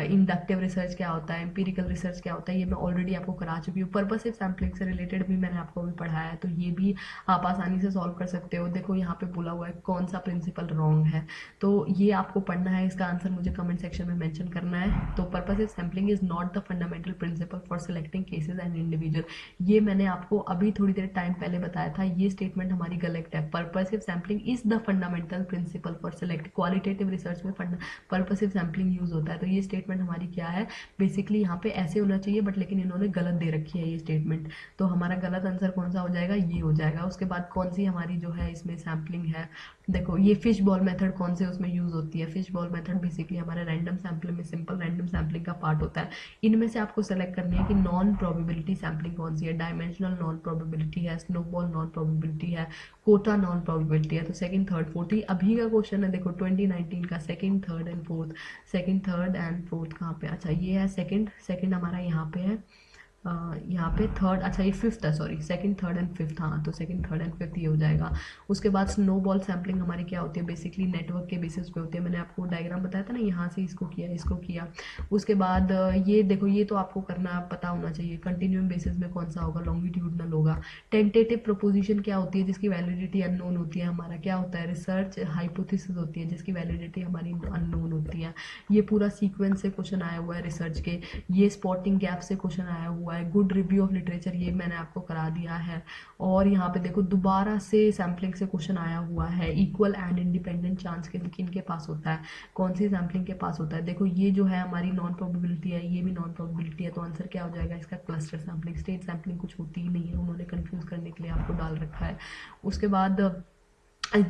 इंडक्टिव रिसर्च क्या होता है, इंपेरिकल रिसर्च क्या होता है, ये मैं ऑलरेडी आपको करा चुकी हूँ। पर्पसिव सैम्पलिंग से रिलेटेड भी मैंने आपको अभी पढ़ाया है, तो ये भी आप आसानी से सॉल्व कर सकते हो। देखो यहाँ पे बोला हुआ है कौन सा प्रिंसिपल रॉन्ग है, तो ये आपको पढ़ना है, इसका आंसर मुझे कमेंट सेक्शन में मेंशन करना है। तो purposive sampling is not the fundamental principle for selecting cases and individual, ये मैंने आपको अभी थोड़ी देर टाइम पहले बताया था, ये स्टेटमेंट हमारी गलत है। Purposive sampling is the fundamental principle for select, qualitative research में पर्पसिव सैम्पलिंग यूज होता है। तो ये स्टेटमेंट हमारी क्या है, बेसिकली यहाँ पे ऐसे होना चाहिए बट लेकिन इन्होंने गलत दे रखी है ये स्टेटमेंट, तो हमारा गलत आंसर कौन सा हो जाएगा, ये हो जाएगा। उसके बाद कौन सी हमारी जो है इसमें सैम्पलिंग है, देखो ये फिश बॉल मेथड कौन से उसमें यूज होती है। फिश बॉल मेथड बेसिकली हमारे रैंडम सैम्पलिंग में सिंपल रैंडम सैम्पलिंग का पार्ट होता है। इनमें से आपको सेलेक्ट करनी है कि नॉन प्रोबेबिलिटी सैम्पलिंग कौन सी है, डायमेंशनल नॉन प्रोबेबिलिटी है, स्नोबॉल नॉन प्रोबेबिलिटी है, कोटा नॉन प्रोबेबिलिटी है। तो सेकंड थर्ड फोर्थ ही अभी का क्वेश्चन है, देखो 2019 का second third and fourth, second third and fourth कहाँ पे, अच्छा ये है सेकंड, सेकंड हमारा यहाँ पे है, यहाँ पे थर्ड, अच्छा ये फिफ्थ है, sorry second third and fifth, हाँ तो सेकंड थर्ड एंड फिफ्थ ये हो जाएगा। उसके बाद स्नो बॉल सैम्पलिंग हमारी क्या होती है, बेसिकली नेटवर्क के बेसिस पे होती है, मैंने आपको डायग्राम बताया था ना, यहाँ से इसको किया इसको किया। उसके बाद ये देखो ये तो आपको करना पता होना चाहिए, कंटिन्यूम बेसिस में कौन सा होगा, लॉन्गिट्यूडनल होगा। टेंटेटिव प्रोपोजिशन क्या होती है, जिसकी वैलिडिटी अननोन होती है, हमारा क्या होता है, रिसर्च हाइपोथेसिस होती है जिसकी वैलिडिटी हमारी अननोन होती है। ये पूरा सीक्वेंस से क्वेश्चन आया हुआ है रिसर्च के। ये स्पॉटिंग गैप से क्वेश्चन आया हुआ है। गुड रिव्यू ऑफ लिटरेचर ये मैंने आपको करा दिया है। और यहाँ पे देखो दोबारा से सैम्पलिंग से क्वेश्चन आया हुआ है, इक्वल एंड इंडिपेंडेंट चांस किनके पास होता है, कौन सी सैम्पलिंग के पास होता है। देखो ये जो है हमारी नॉन प्रोबेबिलिटी है, ये भी नॉन प्रोबेबिलिटी है, तो आंसर क्या हो जाएगा इसका, क्लस्टर सैम्पलिंग। स्टेट सैम्पलिंग कुछ होती ही नहीं है, उन्होंने कंफ्यूज करने के लिए आपको डाल रखा है। उसके बाद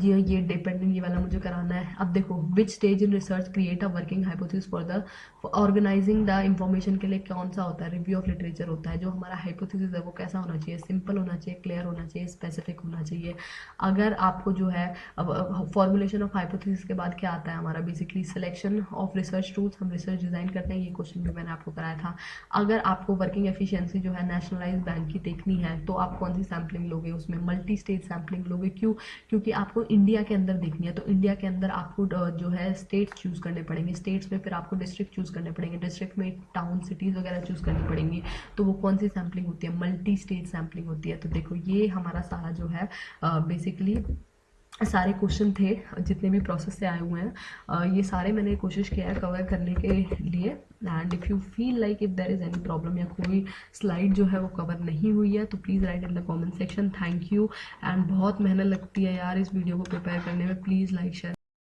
ये डिपेंडेंट ये वाला मुझे कराना है। अब देखो which stage in research create a working hypothesis for the organizing the information के लिए कौन सा होता है, रिव्यू ऑफ लिटरेचर होता है। जो हमारा हाइपोथेसिस है वो कैसा होना चाहिए, सिंपल होना चाहिए, क्लियर होना चाहिए, स्पेसिफिक होना चाहिए। अगर आपको जो है अब फॉर्मुलेशन ऑफ हाइपोथेसिस के बाद क्या आता है हमारा, basically selection of research tools, हम रिसर्च डिजाइन करते हैं, ये क्वेश्चन भी मैंने आपको कराया था। अगर आपको वर्किंग एफिशिएंसी जो है नेशनलाइज बैंक की देखनी है तो आप कौन सी सैम्पलिंग लोगे, उसमें मल्टी स्टेज सैम्पलिंग लोगे। क्यों, क्योंकि आपको इंडिया के अंदर देखनी है, तो इंडिया के अंदर आपको जो है स्टेट चूज करने पड़ेंगे, स्टेट्स में फिर आपको डिस्ट्रिक्ट चूज करने पड़ेंगे, डिस्ट्रिक्ट में टाउन सिटीज वगैरह चूज करनी पड़ेंगी। तो वो कौन सी सैम्पलिंग होती है, मल्टी स्टेट सैम्पलिंग होती है। तो देखो ये हमारा सारा जो है बेसिकली सारे क्वेश्चन थे जितने भी प्रोसेस से आए हुए हैं, ये सारे मैंने कोशिश किया है कवर करने के लिए। And if you feel like if there is any problem या कोई स्लाइड जो है वो कवर नहीं हुई है तो please write in the comment section. Thank you. And बहुत मेहनत लगती है यार इस वीडियो को प्रिपेयर करने में, प्लीज़ लाइक शेयर